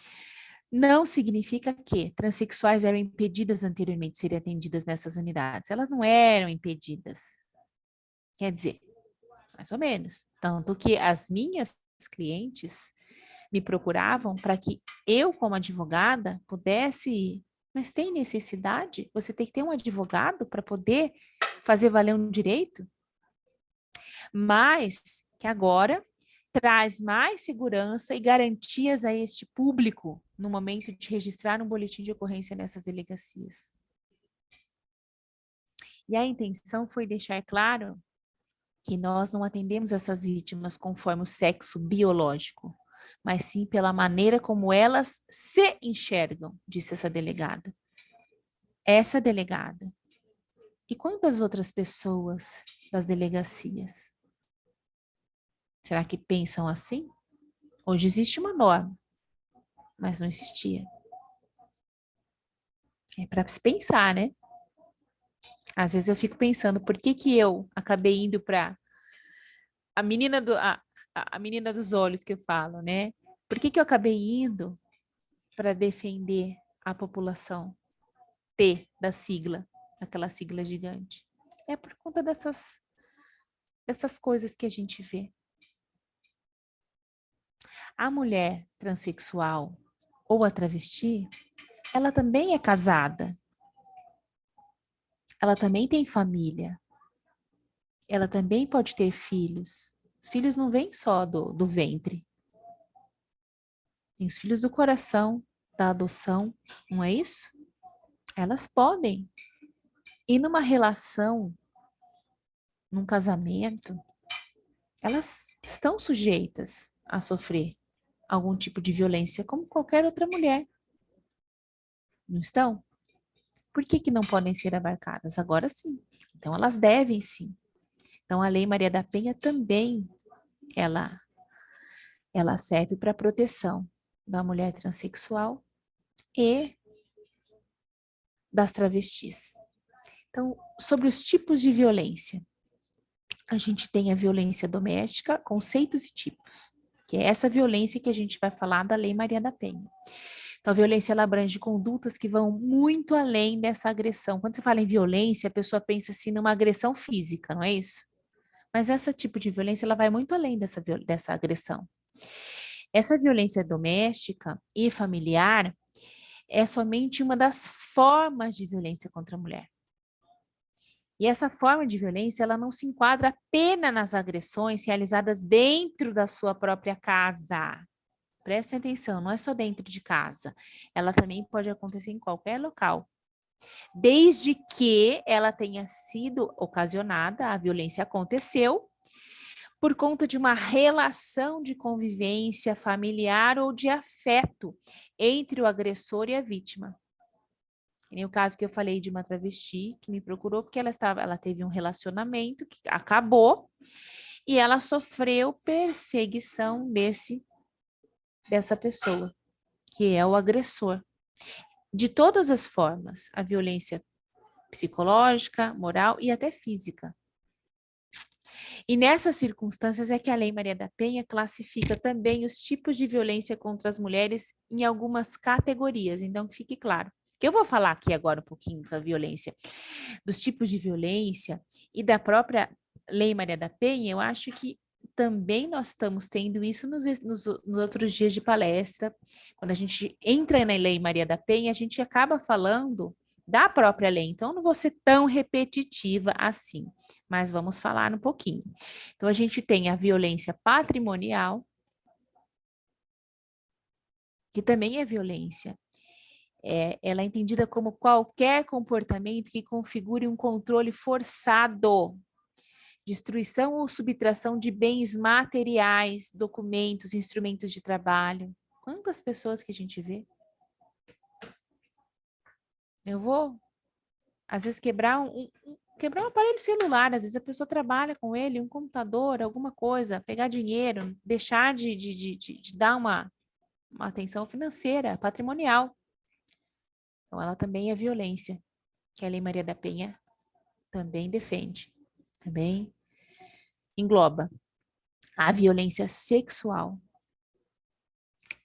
não significa que transexuais eram impedidas anteriormente de serem atendidas nessas unidades. Elas não eram impedidas. Quer dizer, mais ou menos. Tanto que as minhas clientes me procuravam para que eu, como advogada, pudesse ir. Mas tem necessidade? Você tem que ter um advogado para poder fazer valer um direito? Mas que agora traz mais segurança e garantias a este público no momento de registrar um boletim de ocorrência nessas delegacias. E a intenção foi deixar claro que nós não atendemos essas vítimas conforme o sexo biológico, mas sim pela maneira como elas se enxergam, disse essa delegada. Essa delegada. E quantas outras pessoas das delegacias? Será que pensam assim? Hoje existe uma norma, mas não existia. É para se pensar, né? Às vezes eu fico pensando, por que eu acabei indo para a menina dos olhos que eu falo, né? Por que eu acabei indo para defender a população T da sigla, aquela sigla gigante? É por conta dessas coisas que a gente vê. A mulher transexual ou a travesti, ela também é casada. Ela também tem família. Ela também pode ter filhos. Os filhos não vêm só do ventre. Tem os filhos do coração, da adoção, não é isso? elas podem ir numa relação, num casamento, elas estão sujeitas a sofrer algum tipo de violência, como qualquer outra mulher. Não estão? Por que que não podem ser abarcadas? Agora sim. Então, elas devem sim. Então, a Lei Maria da Penha também, ela serve para a proteção da mulher transexual e das travestis. Então, sobre os tipos de violência, a gente tem a violência doméstica, conceitos e tipos, que é essa violência que a gente vai falar da Lei Maria da Penha. Então, a violência ela abrange condutas que vão muito além dessa agressão. Quando você fala em violência, a pessoa pensa assim numa agressão física, não é isso? Mas esse tipo de violência ela vai muito além dessa agressão. Essa violência doméstica e familiar é somente uma das formas de violência contra a mulher. E essa forma de violência, ela não se enquadra apenas nas agressões realizadas dentro da sua própria casa. Prestem atenção, não é só dentro de casa. Ela também pode acontecer em qualquer local. Desde que ela tenha sido ocasionada, a violência aconteceu, por conta de uma relação de convivência familiar ou de afeto entre o agressor e a vítima. E nem o caso que eu falei de uma travesti que me procurou porque ela teve um relacionamento que acabou e ela sofreu perseguição dessa pessoa, que é o agressor. De todas as formas, a violência psicológica, moral e até física. E nessas circunstâncias é que a Lei Maria da Penha classifica também os tipos de violência contra as mulheres em algumas categorias. Então, que fique claro. Que eu vou falar aqui agora um pouquinho da violência, dos tipos de violência e da própria Lei Maria da Penha, eu acho que também nós estamos tendo isso nos outros dias de palestra. Quando a gente entra na Lei Maria da Penha, a gente acaba falando da própria lei. Então, eu não vou ser tão repetitiva assim, mas vamos falar um pouquinho. Então, a gente tem a violência patrimonial, que também é violência. Ela é entendida como qualquer comportamento que configure um controle forçado, destruição ou subtração de bens materiais, documentos, instrumentos de trabalho. Quantas pessoas que a gente vê? Eu vou, às vezes, quebrar um aparelho celular, às vezes a pessoa trabalha com ele, um computador, alguma coisa, pegar dinheiro, deixar de dar uma atenção financeira, patrimonial. Então, ela também é violência, que a Lei Maria da Penha também defende, também engloba. A violência sexual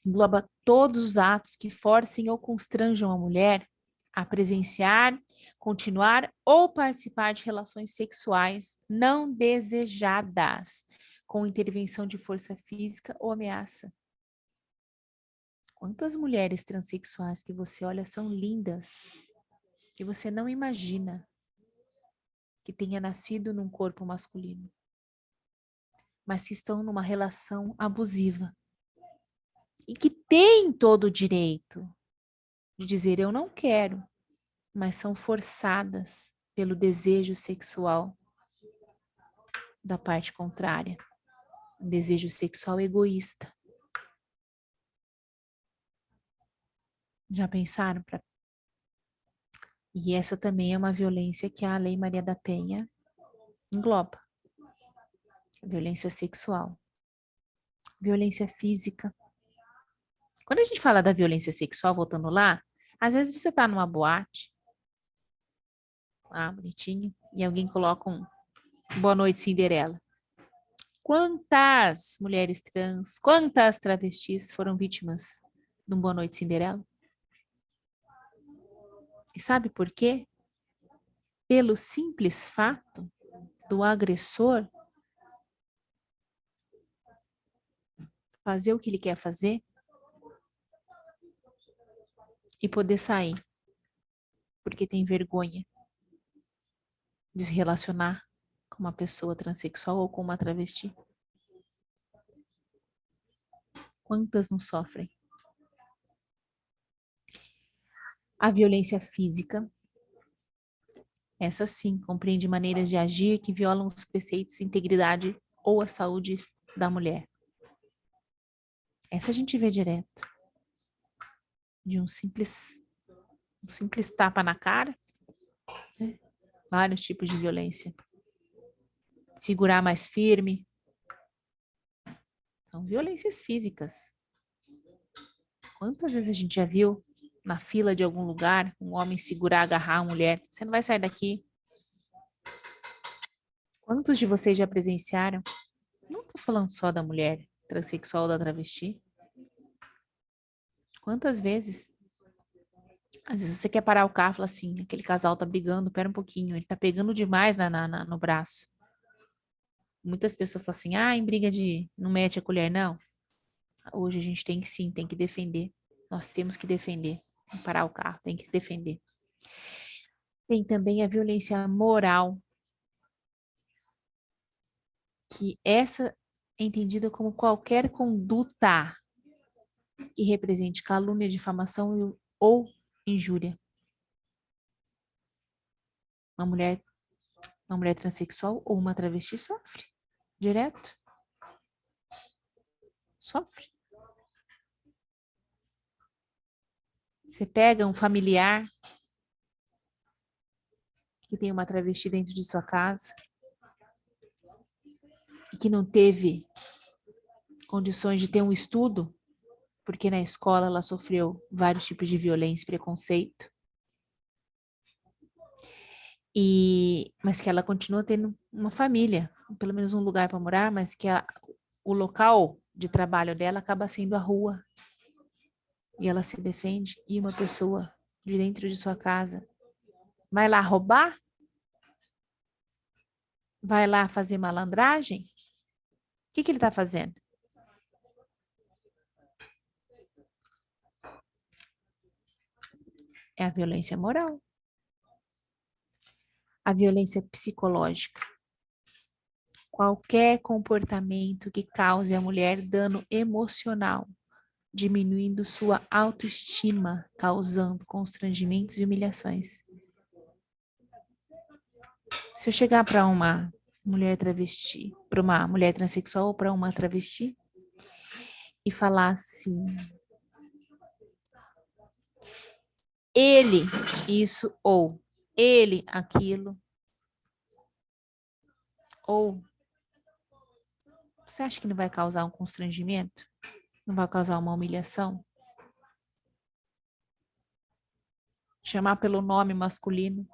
engloba todos os atos que forcem ou constranjam a mulher a presenciar, continuar ou participar de relações sexuais não desejadas, com intervenção de força física ou ameaça. Quantas mulheres transexuais que você olha são lindas, que você não imagina que tenha nascido num corpo masculino, mas que estão numa relação abusiva e que têm todo o direito de dizer eu não quero, mas são forçadas pelo desejo sexual da parte contrária, um desejo sexual egoísta. Já pensaram? E essa também é uma violência que a Lei Maria da Penha engloba. Violência sexual. Violência física. Quando a gente fala da violência sexual, voltando lá, às vezes você está numa boate, bonitinho, e alguém coloca um Boa Noite Cinderela. Quantas mulheres trans, quantas travestis foram vítimas de um Boa Noite Cinderela? E sabe por quê? Pelo simples fato do agressor fazer o que ele quer fazer e poder sair, porque tem vergonha de se relacionar com uma pessoa transexual ou com uma travesti. Quantas não sofrem? A violência física. Essa sim, compreende maneiras de agir que violam os preceitos de integridade ou a saúde da mulher. Essa a gente vê direto. De um simples tapa na cara, né? Vários tipos de violência. Segurar mais firme. São violências físicas. Quantas vezes a gente já viu na fila de algum lugar um homem segurar, agarrar a mulher? Você não vai sair daqui. Quantos de vocês já presenciaram? Não estou falando só da mulher transexual ou da travesti. Quantas vezes? Às vezes você quer parar o carro e fala assim, aquele casal tá brigando, pera um pouquinho, ele tá pegando demais no braço. Muitas pessoas falam assim, em briga de não mete a colher, não. Hoje a gente tem que defender. Nós temos que defender. Não parar o carro, tem que se defender. Tem também a violência moral, que essa é entendida como qualquer conduta que represente calúnia, difamação ou injúria. Uma mulher transexual ou uma travesti sofre direto. Sofre. Você pega um familiar que tem uma travesti dentro de sua casa e que não teve condições de ter um estudo, porque na escola ela sofreu vários tipos de violência e preconceito. Mas que ela continua tendo uma família, pelo menos um lugar para morar, mas que o local de trabalho dela acaba sendo a rua. E ela se defende, e uma pessoa de dentro de sua casa vai lá roubar? Vai lá fazer malandragem? O que ele está fazendo? É a violência moral. A violência psicológica. Qualquer comportamento que cause à mulher dano emocional, diminuindo sua autoestima, causando constrangimentos e humilhações. Se eu chegar para uma mulher travesti, para uma mulher transexual ou para uma travesti, e falar assim, ele isso ou ele aquilo, ou você acha que não vai causar um constrangimento? Não vai causar uma humilhação? Chamar pelo nome masculino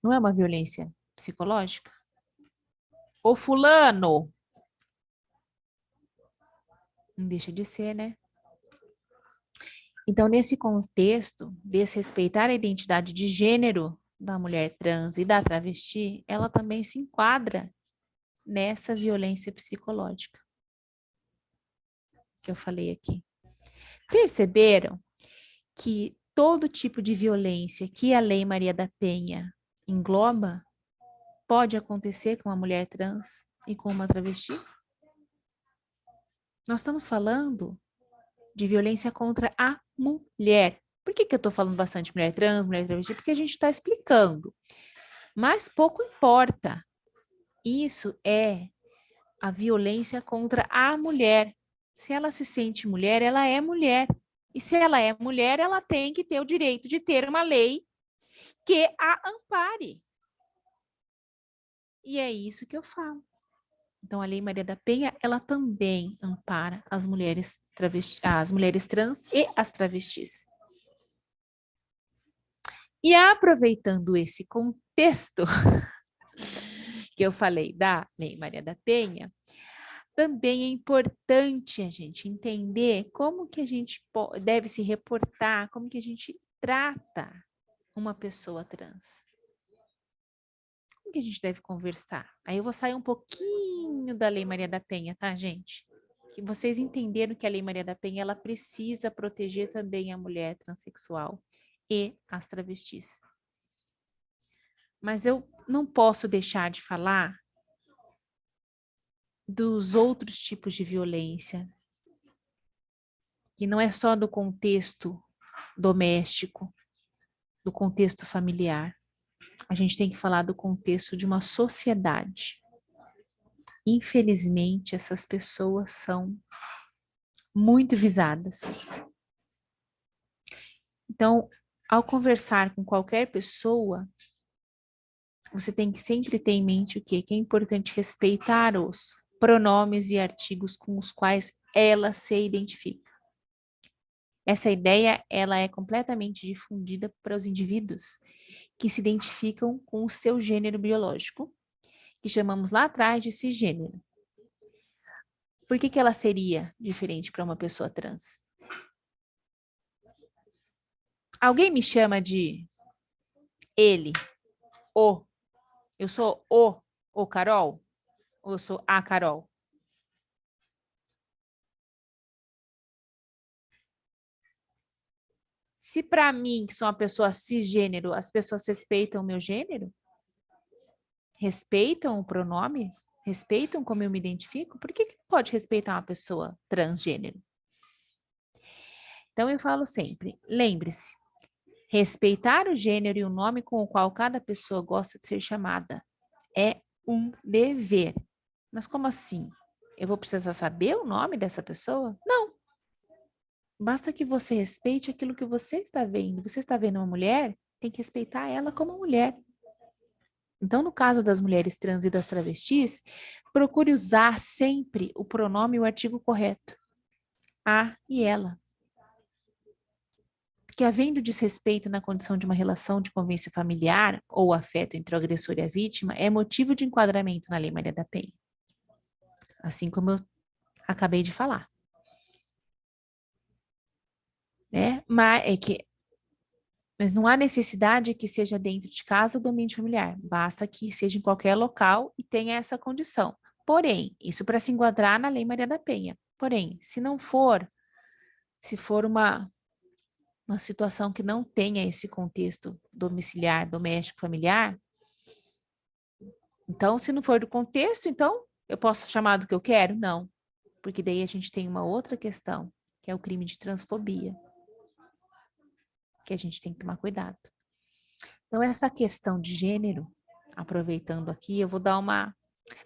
não é uma violência psicológica? Ô fulano! Não deixa de ser, né? Então, nesse contexto, desrespeitar a identidade de gênero da mulher trans e da travesti, ela também se enquadra nessa violência psicológica que eu falei aqui. Perceberam que todo tipo de violência que a Lei Maria da Penha engloba pode acontecer com uma mulher trans e com uma travesti? Nós estamos falando de violência contra a mulher. Por que eu estou falando bastante mulher trans, mulher travesti? Porque a gente está explicando. Mas pouco importa. Isso é a violência contra a mulher. Se ela se sente mulher, ela é mulher. E se ela é mulher, ela tem que ter o direito de ter uma lei que a ampare. E é isso que eu falo. Então, a Lei Maria da Penha, ela também ampara as mulheres trans e as travestis. E aproveitando esse contexto que eu falei da Lei Maria da Penha, também é importante a gente entender como que a gente deve se reportar, como que a gente trata uma pessoa trans. Como que a gente deve conversar? Aí eu vou sair um pouquinho da Lei Maria da Penha, tá, gente? Que vocês entenderam que a Lei Maria da Penha, ela precisa proteger também a mulher transexual e as travestis. Mas eu não posso deixar de falar dos outros tipos de violência, que não é só do contexto doméstico, do contexto familiar. A gente tem que falar do contexto de uma sociedade. Infelizmente, essas pessoas são muito visadas. Então, ao conversar com qualquer pessoa, você tem que sempre ter em mente o quê? Que é importante respeitar os pronomes e artigos com os quais ela se identifica. Essa ideia, ela é completamente difundida para os indivíduos que se identificam com o seu gênero biológico, que chamamos lá atrás de cisgênero. Por que ela seria diferente para uma pessoa trans? Alguém me chama de ele, o. Eu sou o Carol? Ou eu sou a Carol? Se para mim, que sou uma pessoa cisgênero, as pessoas respeitam o meu gênero? Respeitam o pronome? Respeitam como eu me identifico? Por que pode respeitar uma pessoa transgênero? Então eu falo sempre, lembre-se, respeitar o gênero e o nome com o qual cada pessoa gosta de ser chamada é um dever. Mas como assim? Eu vou precisar saber o nome dessa pessoa? Não. Basta que você respeite aquilo que você está vendo. Você está vendo uma mulher? Tem que respeitar ela como mulher. Então, no caso das mulheres trans e das travestis, procure usar sempre o pronome e o artigo correto. A e ela. Porque havendo desrespeito na condição de uma relação de convivência familiar ou afeto entre o agressor e a vítima, é motivo de enquadramento na Lei Maria da Penha. Assim como eu acabei de falar. Né? Mas não há necessidade que seja dentro de casa ou do ambiente familiar. Basta que seja em qualquer local e tenha essa condição. Porém, isso para se enquadrar na Lei Maria da Penha. Porém, se for uma situação que não tenha esse contexto domiciliar, doméstico, familiar, então, se não for do contexto, então, eu posso chamar do que eu quero? Não. Porque daí a gente tem uma outra questão, que é o crime de transfobia, que a gente tem que tomar cuidado. Então, essa questão de gênero, aproveitando aqui, eu vou dar uma...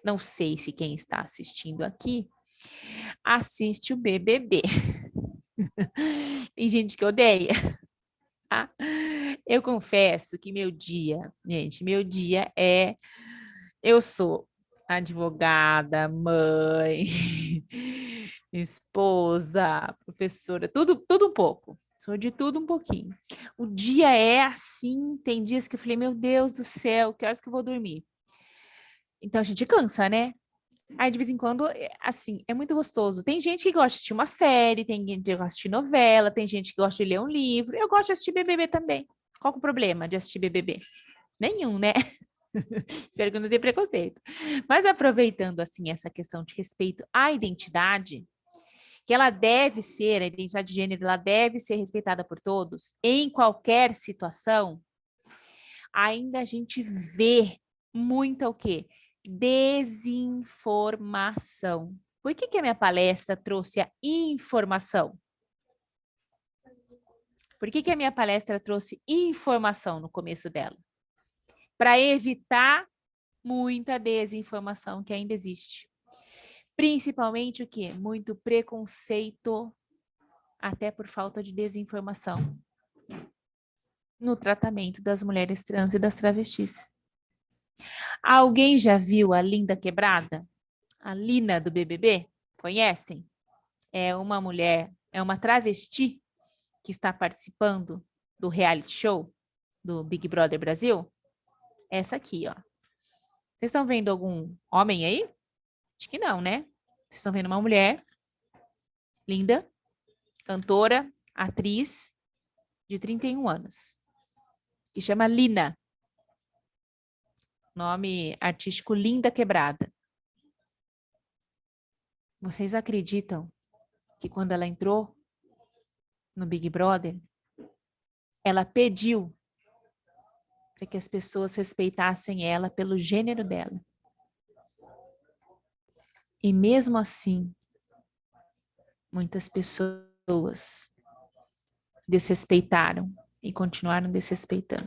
Não sei se quem está assistindo aqui assiste o BBB. Tem gente que odeia. Tá? Eu confesso que meu dia é... Eu sou advogada, mãe, esposa, professora, tudo um pouco. Sou de tudo um pouquinho. O dia é assim, tem dias que eu falei, meu Deus do céu, que horas que eu vou dormir? Então a gente cansa, né? Aí de vez em quando, assim, é muito gostoso. Tem gente que gosta de assistir uma série, tem gente que gosta de assistir novela, tem gente que gosta de ler um livro. Eu gosto de assistir BBB também. Qual que é o problema de assistir BBB? Nenhum, né? Espero que não tenha preconceito. Mas aproveitando, assim, essa questão de respeito à identidade, que ela deve ser, a identidade de gênero, ela deve ser respeitada por todos, em qualquer situação, ainda a gente vê muita o quê? Desinformação. Por que a minha palestra trouxe a informação? Por que a minha palestra trouxe informação no começo dela? Para evitar muita desinformação que ainda existe. Principalmente o quê? Muito preconceito, até por falta de desinformação no tratamento das mulheres trans e das travestis. Alguém já viu a Linda Quebrada? A Lina do BBB? Conhecem? É uma mulher, é uma travesti que está participando do reality show do Big Brother Brasil. Essa aqui, ó. Vocês estão vendo algum homem aí? Acho que não, né? Vocês estão vendo uma mulher linda, cantora, atriz de 31 anos, que chama Lina. Nome artístico Linda Quebrada. Vocês acreditam que quando ela entrou no Big Brother, ela pediu para que as pessoas respeitassem ela pelo gênero dela? E mesmo assim, muitas pessoas desrespeitaram e continuaram desrespeitando.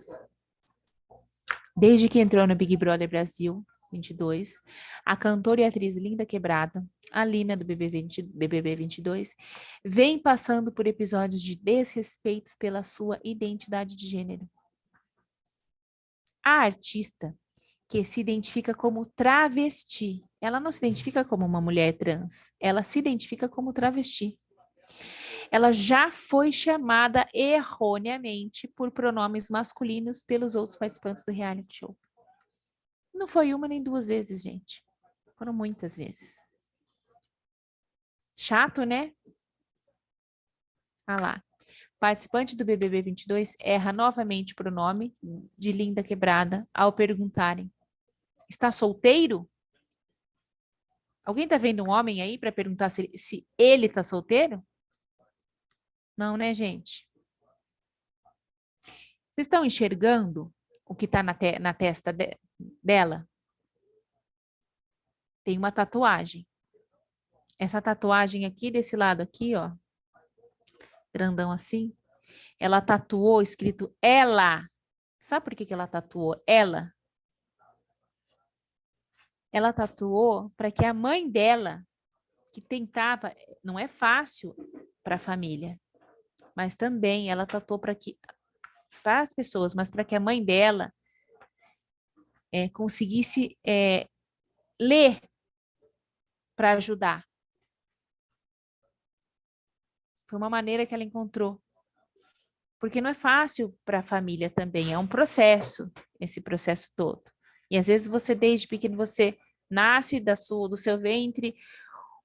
Desde que entrou no Big Brother Brasil 22, a cantora e atriz Linda Quebrada, a Lina do BBB 22, vem passando por episódios de desrespeitos pela sua identidade de gênero. A artista, que se identifica como travesti, ela não se identifica como uma mulher trans, ela se identifica como travesti. Ela já foi chamada erroneamente por pronomes masculinos pelos outros participantes do reality show. Não foi uma nem duas vezes, gente. Foram muitas vezes. Chato, né? Ah lá. Participante do BBB 22 erra novamente o pronome de Linda Quebrada ao perguntarem: está solteiro? Alguém tá vendo um homem aí para perguntar se ele tá solteiro? Não, né, gente? Vocês estão enxergando o que está na testa dela? Tem uma tatuagem. Essa tatuagem aqui, desse lado aqui, ó, grandão assim, ela tatuou escrito ela. Sabe por que ela tatuou ela? Ela tatuou para que a mãe dela, que tentava, não é fácil para a família, mas também ela tatuou para as pessoas, mas para que a mãe dela conseguisse ler para ajudar. Foi uma maneira que ela encontrou. Porque não é fácil para a família também, é um processo, esse processo todo. E às vezes você, desde pequeno, você nasce do seu ventre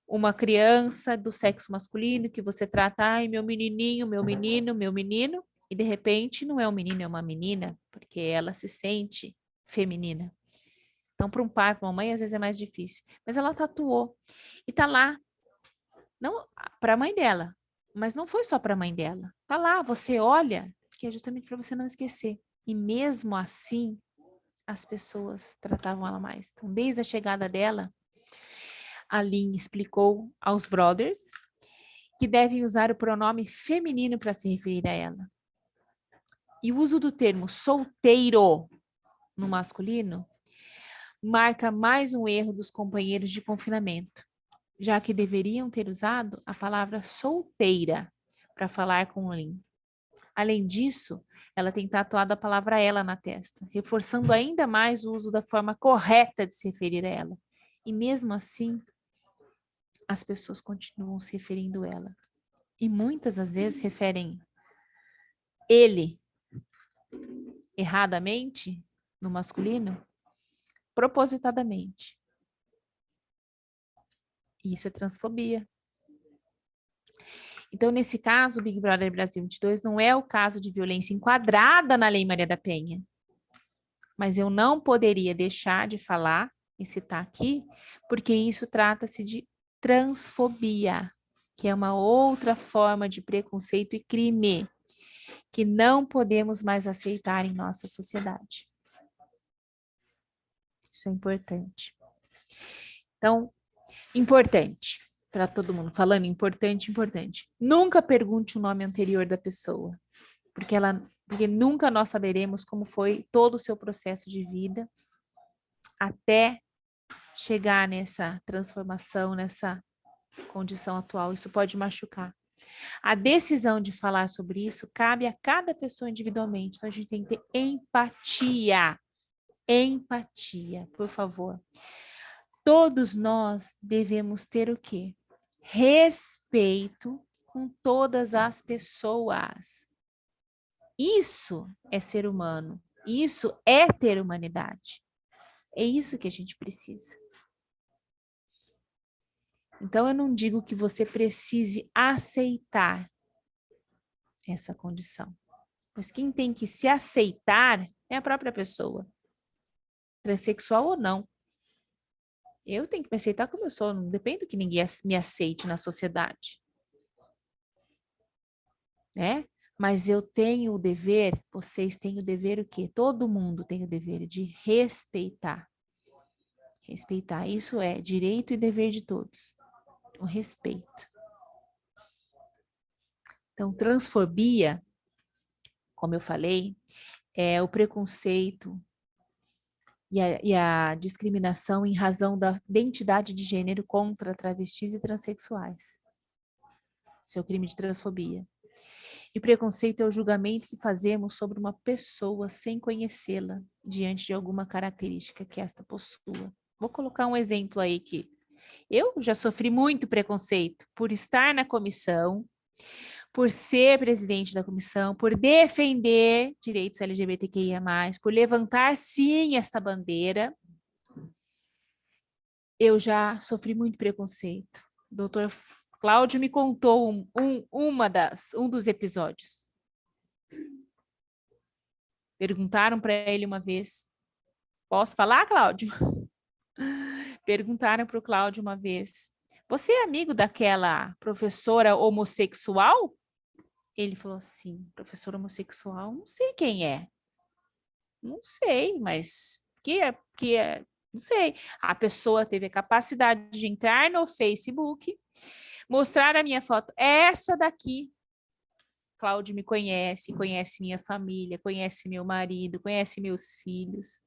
uma criança do sexo masculino que você trata, ai, meu menininho, meu menino, e de repente não é um menino, é uma menina, porque ela se sente feminina. Então, para um pai, para uma mãe, às vezes é mais difícil. Mas ela tatuou. E tá lá, não para a mãe dela, mas não foi só para a mãe dela. Tá lá, você olha, que é justamente para você não esquecer. E mesmo assim, as pessoas tratavam ela mais. Então, desde a chegada dela, a Lin explicou aos brothers que devem usar o pronome feminino para se referir a ela. E o uso do termo solteiro no masculino marca mais um erro dos companheiros de confinamento, já que deveriam ter usado a palavra solteira para falar com Lin. Além disso, ela tem tatuado a palavra ela na testa, reforçando ainda mais o uso da forma correta de se referir a ela. E mesmo assim, as pessoas continuam se referindo a ela. E muitas das vezes referem ele erradamente no masculino, propositadamente. E isso é transfobia. Então, nesse caso, o Big Brother Brasil 22 não é o caso de violência enquadrada na Lei Maria da Penha. Mas eu não poderia deixar de falar e citar aqui, porque isso trata-se de transfobia, que é uma outra forma de preconceito e crime que não podemos mais aceitar em nossa sociedade. Isso é importante. Então, importante para todo mundo, falando importante. Nunca pergunte o nome anterior da pessoa, porque nunca nós saberemos como foi todo o seu processo de vida até chegar nessa transformação, nessa condição atual. Isso pode machucar. A decisão de falar sobre isso cabe a cada pessoa individualmente. Então, a gente tem que ter empatia. Empatia, por favor. Todos nós devemos ter o quê? Respeito com todas as pessoas. Isso é ser humano. Isso é ter humanidade. É isso que a gente precisa. Então, eu não digo que você precise aceitar essa condição. Pois quem tem que se aceitar é a própria pessoa. Transexual ou não. Eu tenho que me aceitar como eu sou. Não depende do que ninguém me aceite na sociedade. Né? Mas eu tenho o dever, vocês têm o dever o quê? Todo mundo tem o dever de respeitar. Respeitar, isso é direito e dever de todos. O respeito. Então, transfobia como eu falei, é o preconceito e a discriminação em razão da identidade de gênero contra travestis e transexuais. Isso é o crime de transfobia. E preconceito é o julgamento que fazemos sobre uma pessoa sem conhecê-la, diante de alguma característica que esta possua. Vou colocar um exemplo aí que eu já sofri muito preconceito por estar na comissão, por ser presidente da comissão, por defender direitos LGBTQIA+, por levantar, sim, esta bandeira. Eu já sofri muito preconceito. O doutor Cláudio me contou um dos episódios. Perguntaram para ele uma vez, posso falar, Cláudio? Perguntaram para o Cláudio uma vez, você é amigo daquela professora homossexual? Ele falou assim, professora homossexual, não sei quem é. Não sei, mas não sei. A pessoa teve a capacidade de entrar no Facebook, mostrar a minha foto, essa daqui. Cláudio me conhece, conhece minha família, conhece meu marido, conhece meus filhos.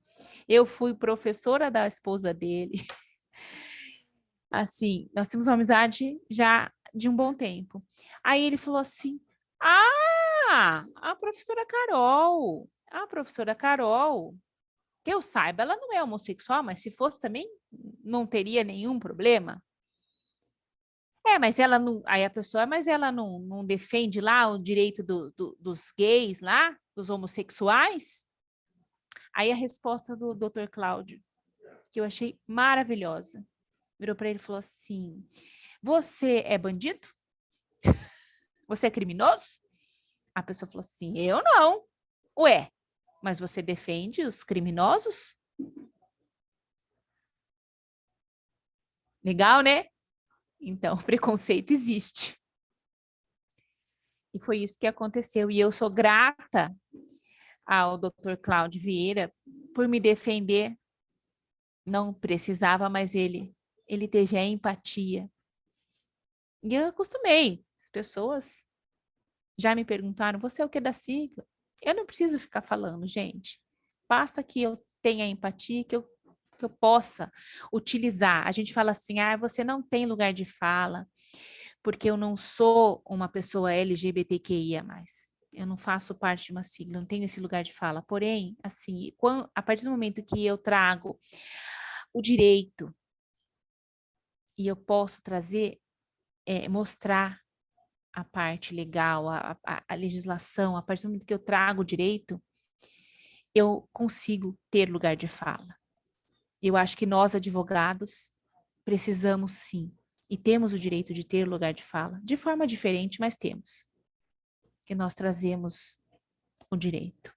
Eu fui professora da esposa dele. Assim, nós temos uma amizade já de um bom tempo. Aí ele falou assim, a professora Carol, que eu saiba, ela não é homossexual, mas se fosse também, não teria nenhum problema. Mas ela não, aí a pessoa, mas ela não defende lá o direito dos gays lá, dos homossexuais? Aí a resposta do Dr. Cláudio, que eu achei maravilhosa, virou para ele e falou assim, você é bandido? Você é criminoso? A pessoa falou assim, eu não. Ué, mas você defende os criminosos? Legal, né? Então, preconceito existe. E foi isso que aconteceu. E eu sou grata ao Dr. Cláudio Vieira por me defender. Não precisava, mas ele teve a empatia. E eu acostumei. As pessoas já me perguntaram, você é o que da sigla? Eu não preciso ficar falando, gente. Basta que eu tenha empatia, que eu possa utilizar. A gente fala assim, você não tem lugar de fala, porque eu não sou uma pessoa LGBTQIA+. Eu não faço parte de uma sigla, não tenho esse lugar de fala. Porém, assim, a partir do momento que eu trago o direito e eu posso trazer, mostrar a parte legal, a legislação, a partir do momento que eu trago o direito, eu consigo ter lugar de fala. Eu acho que nós, advogados, precisamos sim, e temos o direito de ter lugar de fala, de forma diferente, mas temos, que nós trazemos o direito.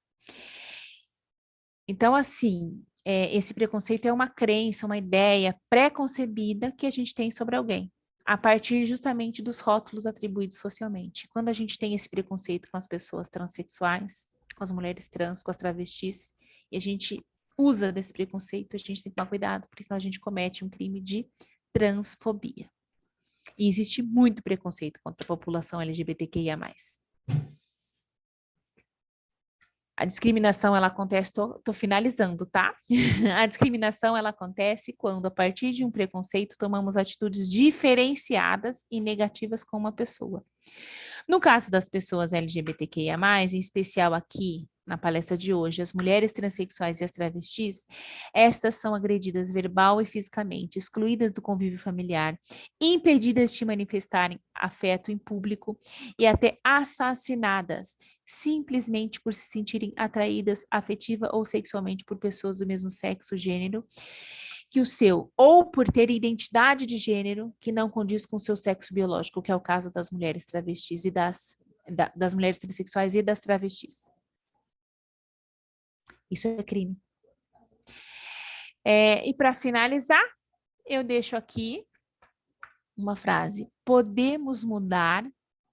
Então, assim, esse preconceito é uma crença, uma ideia pré-concebida que a gente tem sobre alguém, a partir justamente dos rótulos atribuídos socialmente. Quando a gente tem esse preconceito com as pessoas transexuais, com as mulheres trans, com as travestis, e a gente usa desse preconceito, a gente tem que tomar cuidado, porque senão a gente comete um crime de transfobia. E existe muito preconceito contra a população LGBTQIA+. A discriminação, ela acontece, tô finalizando, tá? A discriminação, ela acontece quando, a partir de um preconceito, tomamos atitudes diferenciadas e negativas com uma pessoa. No caso das pessoas LGBTQIA+, em especial aqui na palestra de hoje, as mulheres transexuais e as travestis, estas são agredidas verbal e fisicamente, excluídas do convívio familiar, impedidas de manifestarem afeto em público e até assassinadas, simplesmente por se sentirem atraídas afetiva ou sexualmente por pessoas do mesmo sexo, gênero, que o seu, ou por ter identidade de gênero que não condiz com o seu sexo biológico, que é o caso das mulheres travestis e das mulheres transexuais e das travestis. Isso é crime. E para finalizar, eu deixo aqui uma frase. Podemos mudar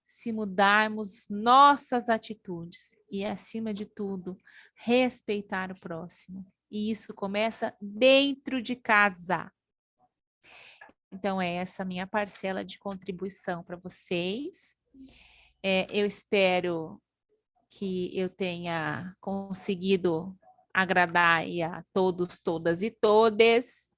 se mudarmos nossas atitudes e, acima de tudo, respeitar o próximo. E isso começa dentro de casa. Então, é essa minha parcela de contribuição para vocês. Eu espero que eu tenha conseguido agradar aí a todos, todas e todes,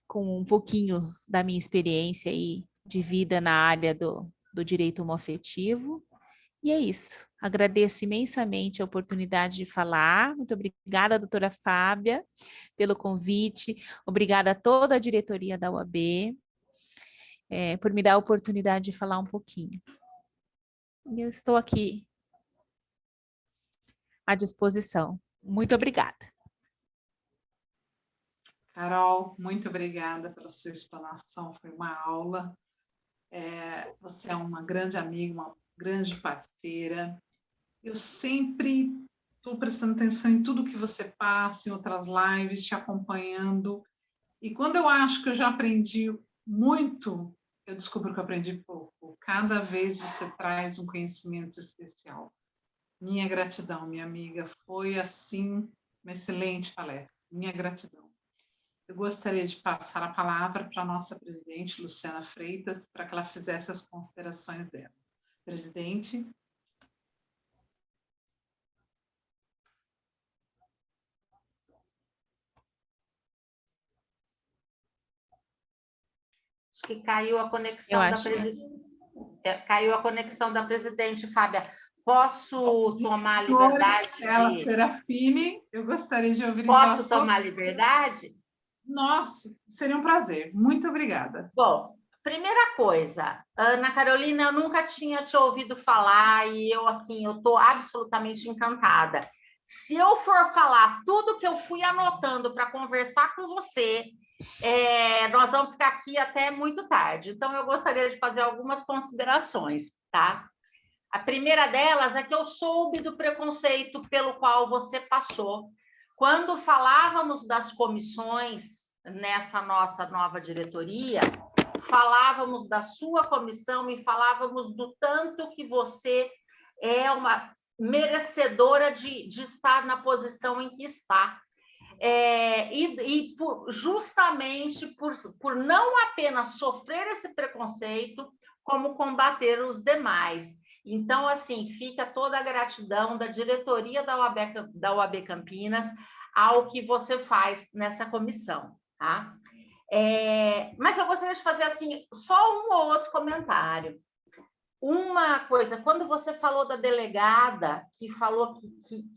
com um pouquinho da minha experiência aí de vida na área do direito homoafetivo. E é isso. Agradeço imensamente a oportunidade de falar. Muito obrigada, doutora Fábia, pelo convite. Obrigada a toda a diretoria da UAB por me dar a oportunidade de falar um pouquinho. Eu estou aqui à disposição. Muito obrigada. Carol, muito obrigada pela sua explanação, foi uma aula. Você é uma grande amiga, uma grande parceira. Eu sempre estou prestando atenção em tudo que você passa, em outras lives, te acompanhando. E quando eu acho que eu já aprendi muito, eu descubro que eu aprendi pouco. Cada vez você traz um conhecimento especial. Minha gratidão, minha amiga. Foi, assim, uma excelente palestra. Minha gratidão. Eu gostaria de passar a palavra para a nossa presidente, Luciana Freitas, para que ela fizesse as considerações dela. Presidente. Acho que caiu a conexão da presidente. Caiu a conexão da presidente, Fábia. Posso tomar a liberdade Estela de... Serafini, eu gostaria de ouvir... Posso tomar a liberdade? Nossa, seria um prazer. Muito obrigada. Bom, primeira coisa, Ana Carolina, eu nunca tinha te ouvido falar e eu, assim, eu estou absolutamente encantada. Se eu for falar tudo que eu fui anotando para conversar com você, nós vamos ficar aqui até muito tarde. Então, eu gostaria de fazer algumas considerações, tá? A primeira delas é que eu soube do preconceito pelo qual você passou. Quando falávamos das comissões nessa nossa nova diretoria, falávamos da sua comissão e falávamos do tanto que você é uma merecedora de estar na posição em que está. Justamente por não apenas sofrer esse preconceito, como combater os demais. Então, assim, fica toda a gratidão da diretoria da UAB Campinas ao que você faz nessa comissão, tá? Mas eu gostaria de fazer, assim, só um ou outro comentário. Uma coisa, quando você falou da delegada, que falou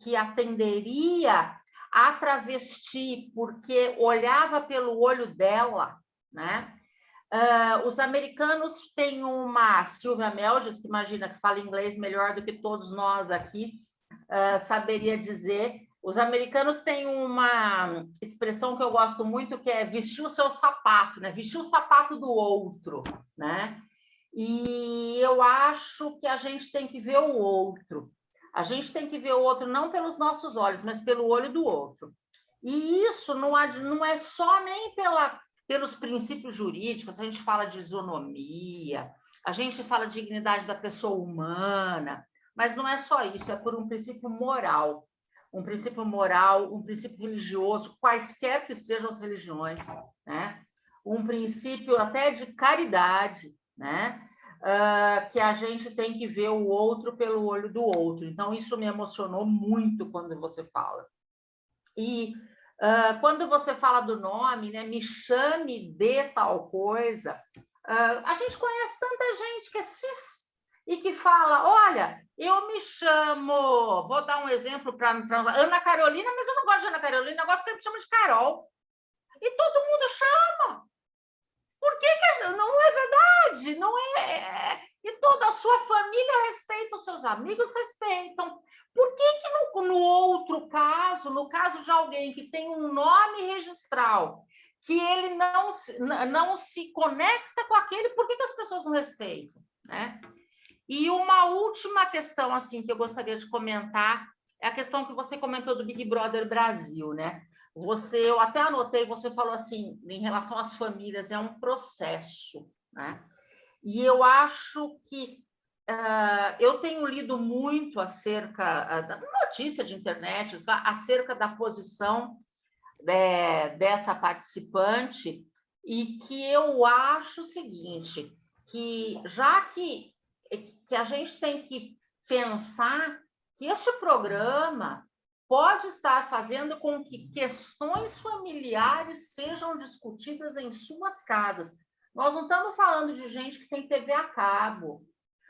que atenderia a travesti porque olhava pelo olho dela, né? Os americanos têm uma Silvia Melges, que imagina que fala inglês melhor do que todos nós aqui, saberia dizer. Os americanos têm uma expressão que eu gosto muito, que é vestir o seu sapato, né? Vestir o sapato do outro, né? E eu acho que a gente tem que ver o outro. A gente tem que ver o outro não pelos nossos olhos, mas pelo olho do outro. E isso não é só nem pelos princípios jurídicos, a gente fala de isonomia, a gente fala de dignidade da pessoa humana, mas não é só isso, é por um princípio moral, um princípio religioso, quaisquer que sejam as religiões, né? Um princípio até de caridade, né? Que a gente tem que ver o outro pelo olho do outro. Então, isso me emocionou muito quando você fala. E quando você fala do nome, né, me chame de tal coisa, a gente conhece tanta gente que é cis e que fala, olha, eu me chamo, vou dar um exemplo para Ana Carolina, mas eu não gosto de Ana Carolina, eu gosto que ele me chama de Carol. E todo mundo chama. Por que não é verdade? Não é. E toda a sua família respeita, os seus amigos respeitam. Por que no outro caso, no caso de alguém que tem um nome registral, que ele não se conecta com aquele, por que as pessoas não respeitam, né? E uma última questão assim que eu gostaria de comentar é a questão que você comentou do Big Brother Brasil, né? Eu até anotei, você falou assim, em relação às famílias, é um processo, né? E eu acho que eu tenho lido muito acerca da notícia de internet, acerca da posição dessa participante, e que eu acho o seguinte, que já que que a gente tem que pensar que este programa pode estar fazendo com que questões familiares sejam discutidas em suas casas. Nós não estamos falando de gente que tem TV a cabo.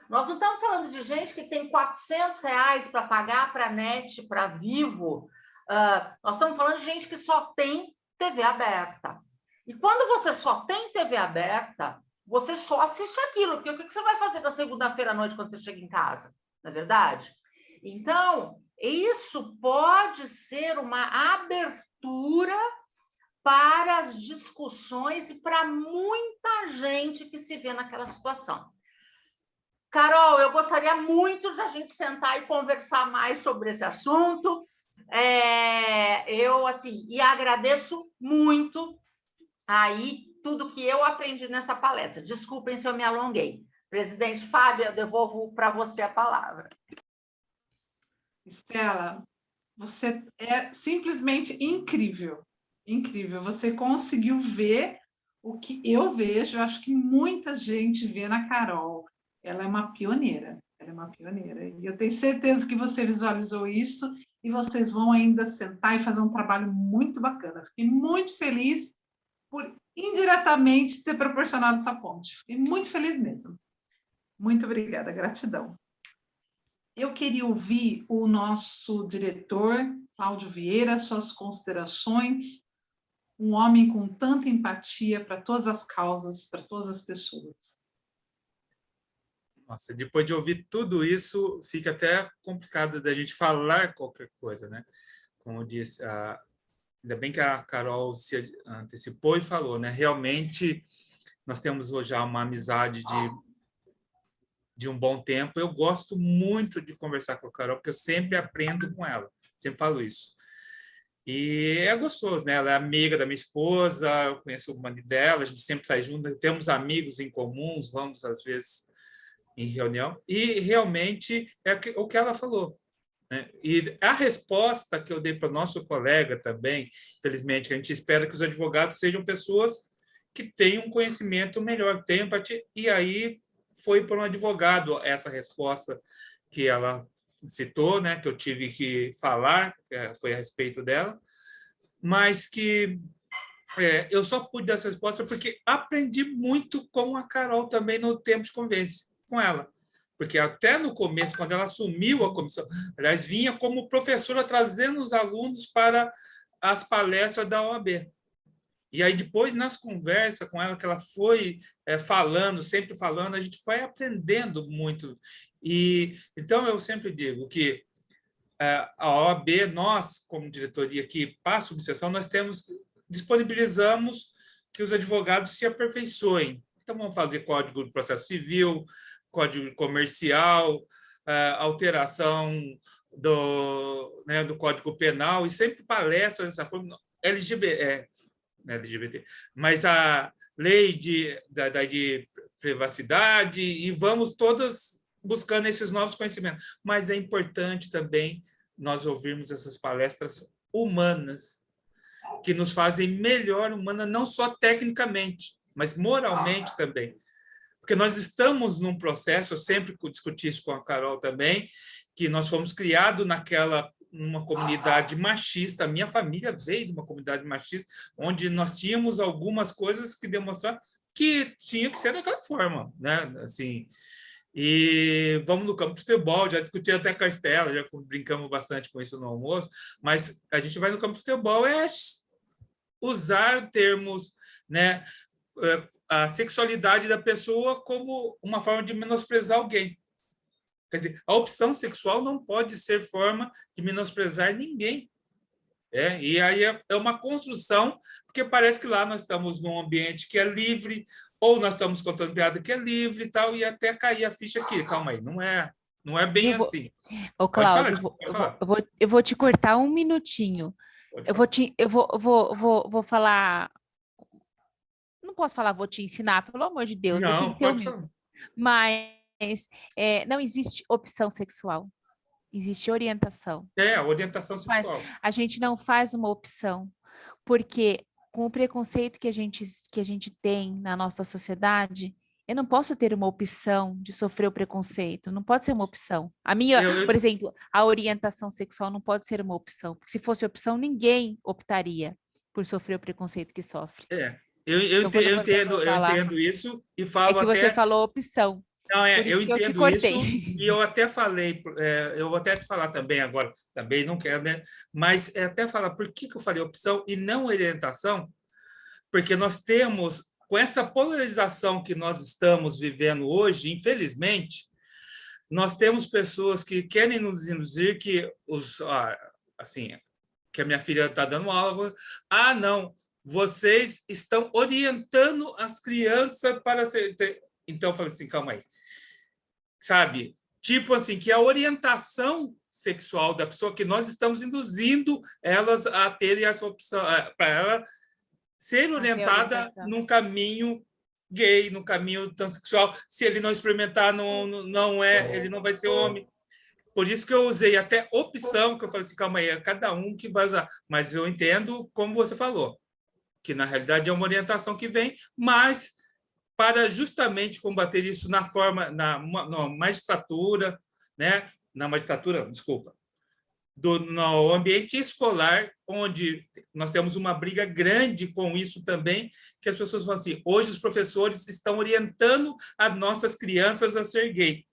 Nós não estamos falando de gente que tem R$400 para pagar para a NET, para Vivo. Nós estamos falando de gente que só tem TV aberta. E quando você só tem TV aberta, você só assiste aquilo, porque o que você vai fazer na segunda-feira à noite quando você chega em casa? Não é verdade? Então, isso pode ser uma abertura para as discussões e para muita gente que se vê naquela situação. Carol, eu gostaria muito de a gente sentar e conversar mais sobre esse assunto. Eu, assim, e agradeço muito aí tudo que eu aprendi nessa palestra. Desculpem se eu me alonguei. Presidente Fábio, eu devolvo para você a palavra. Estela, você é simplesmente incrível, incrível. Você conseguiu ver o que eu vejo, eu acho que muita gente vê na Carol. Ela é uma pioneira, E eu tenho certeza que você visualizou isso e vocês vão ainda sentar e fazer um trabalho muito bacana. Fiquei muito feliz por indiretamente ter proporcionado essa ponte. Fiquei muito feliz mesmo. Muito obrigada, gratidão. Eu queria ouvir o nosso diretor, Cláudio Vieira, suas considerações, um homem com tanta empatia para todas as causas, para todas as pessoas. Nossa, depois de ouvir tudo isso, fica até complicado da gente falar qualquer coisa, né? Como eu disse, ainda bem que a Carol se antecipou e falou, né? Realmente, nós temos já uma amizade de um bom tempo. Eu gosto muito de conversar com a Carol, porque eu sempre aprendo com ela, sempre falo isso. E é gostoso, né? Ela é amiga da minha esposa, eu conheço o marido dela, a gente sempre sai junto, temos amigos em comuns, vamos às vezes em reunião, e realmente é o que ela falou, né? E a resposta que eu dei para o nosso colega também, infelizmente, que a gente espera que os advogados sejam pessoas que tenham um conhecimento melhor, tenham empatia, e aí foi por um advogado essa resposta que ela citou, né, que eu tive que falar, foi a respeito dela, mas que eu só pude dar essa resposta porque aprendi muito com a Carol também no tempo de convivência com ela, porque até no começo, quando ela assumiu a comissão, aliás, vinha como professora trazendo os alunos para as palestras da OAB. E aí depois, nas conversas com ela, que ela foi falando, sempre falando, a gente foi aprendendo muito. E então eu sempre digo que a OAB, nós, como diretoria aqui, para a subseção, nós disponibilizamos que os advogados se aperfeiçoem. Então, vamos fazer Código de Processo Civil, Código Comercial, alteração do Código Penal, e sempre palestras dessa forma, LGBT, mas a lei de privacidade, e vamos todas buscando esses novos conhecimentos. Mas é importante também nós ouvirmos essas palestras humanas, que nos fazem melhor humana, não só tecnicamente, mas moralmente também. Porque nós estamos num processo, eu sempre discuti isso com a Carol também, que nós fomos criados numa comunidade machista. A minha família veio de uma comunidade machista, onde nós tínhamos algumas coisas que demonstravam que tinha que ser daquela forma, né? Assim, e vamos no campo de futebol, já discuti até com a Estela, já brincamos bastante com isso no almoço, mas a gente vai no campo de futebol usar termos, né, a sexualidade da pessoa como uma forma de menosprezar alguém. Quer dizer, a opção sexual não pode ser forma de menosprezar ninguém. E aí é uma construção, porque parece que lá nós estamos num ambiente que é livre, ou nós estamos contando piada que é livre e tal, e até cair a ficha aqui. Calma aí, não é bem assim. Ô, Cláudio, eu vou te cortar um minutinho. Vou falar... Não posso falar, vou te ensinar, pelo amor de Deus. Não, pode falar. Mas não existe opção sexual. Existe orientação. Orientação sexual. A gente não faz uma opção, porque com o preconceito que a gente tem na nossa sociedade, Eu não posso ter uma opção de sofrer o preconceito, não pode ser uma opção. A minha, por exemplo, a orientação sexual não pode ser uma opção, porque se fosse opção, ninguém optaria por sofrer o preconceito que sofre. Eu Então, quando você for falar, entendo isso e é falo que você até... falou opção, Não, por eu isso que eu te entendo cortei. isso, e eu até falei, eu vou até te falar também agora, também não quero, né? Mas até falar por que eu falei opção e não orientação, porque nós temos, com essa polarização que nós estamos vivendo hoje, infelizmente, nós temos pessoas que querem nos induzir que assim, que a minha filha está dando aula, não, vocês estão orientando as crianças para ser... Então, eu falei assim, calma aí. Sabe? Tipo assim, que a orientação sexual da pessoa, que nós estamos induzindo elas a terem essa opção, para ela ser orientada num caminho gay, num caminho transexual. Se ele não experimentar, ele não vai ser homem. Por isso que eu usei até opção, que eu falei assim, calma aí, é cada um que vai usar. Mas eu entendo, como você falou, que na realidade é uma orientação que vem, mas para justamente combater isso na magistratura, né? Na magistratura, desculpa, no ambiente escolar, onde nós temos uma briga grande com isso também, que as pessoas falam assim, hoje os professores estão orientando as nossas crianças a ser gay.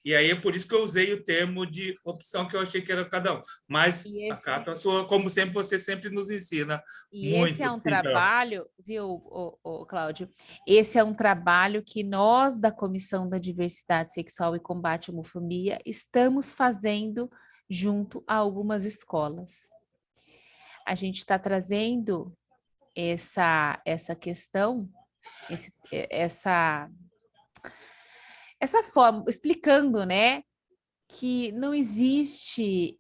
E aí é por isso que eu usei o termo de opção, que eu achei que era cada um. Mas, Cato, como sempre, você sempre nos ensina muito. Esse é um trabalho, viu, Cláudio? Esse é um trabalho que nós, da Comissão da Diversidade Sexual e Combate à Homofobia, estamos fazendo junto a algumas escolas. A gente está trazendo essa questão, essa forma, explicando, né, que não existe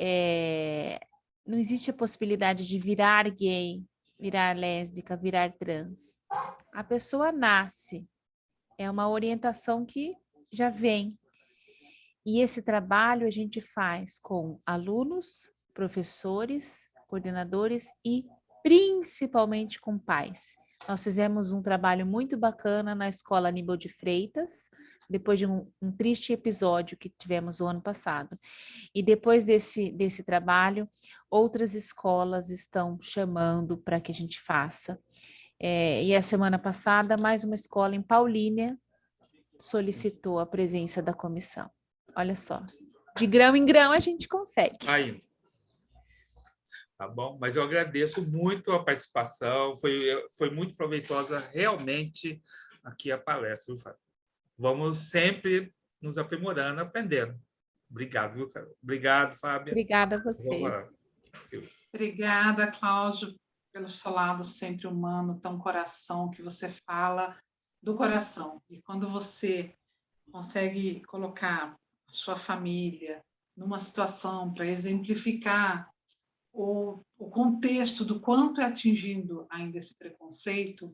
a possibilidade de virar gay, virar lésbica, virar trans. A pessoa nasce, é uma orientação que já vem. E esse trabalho a gente faz com alunos, professores, coordenadores e principalmente com pais. Nós fizemos um trabalho muito bacana na Escola Aníbal de Freitas, depois de um triste episódio que tivemos o ano passado. E depois desse trabalho, outras escolas estão chamando para que a gente faça. E a semana passada, mais uma escola em Paulínia solicitou a presença da comissão. Olha só, de grão em grão a gente consegue. Ainda. Tá bom? Mas eu agradeço muito a participação, foi muito proveitosa realmente aqui a palestra, viu, Fábio? Vamos sempre nos aprimorando, aprendendo. Obrigado, viu, Carol? Obrigado, Fábia. Obrigada a vocês. Obrigada, Cláudio, pelo seu lado sempre humano, tão coração, que você fala do coração. E quando você consegue colocar a sua família numa situação para exemplificar o contexto do quanto é atingindo ainda esse preconceito,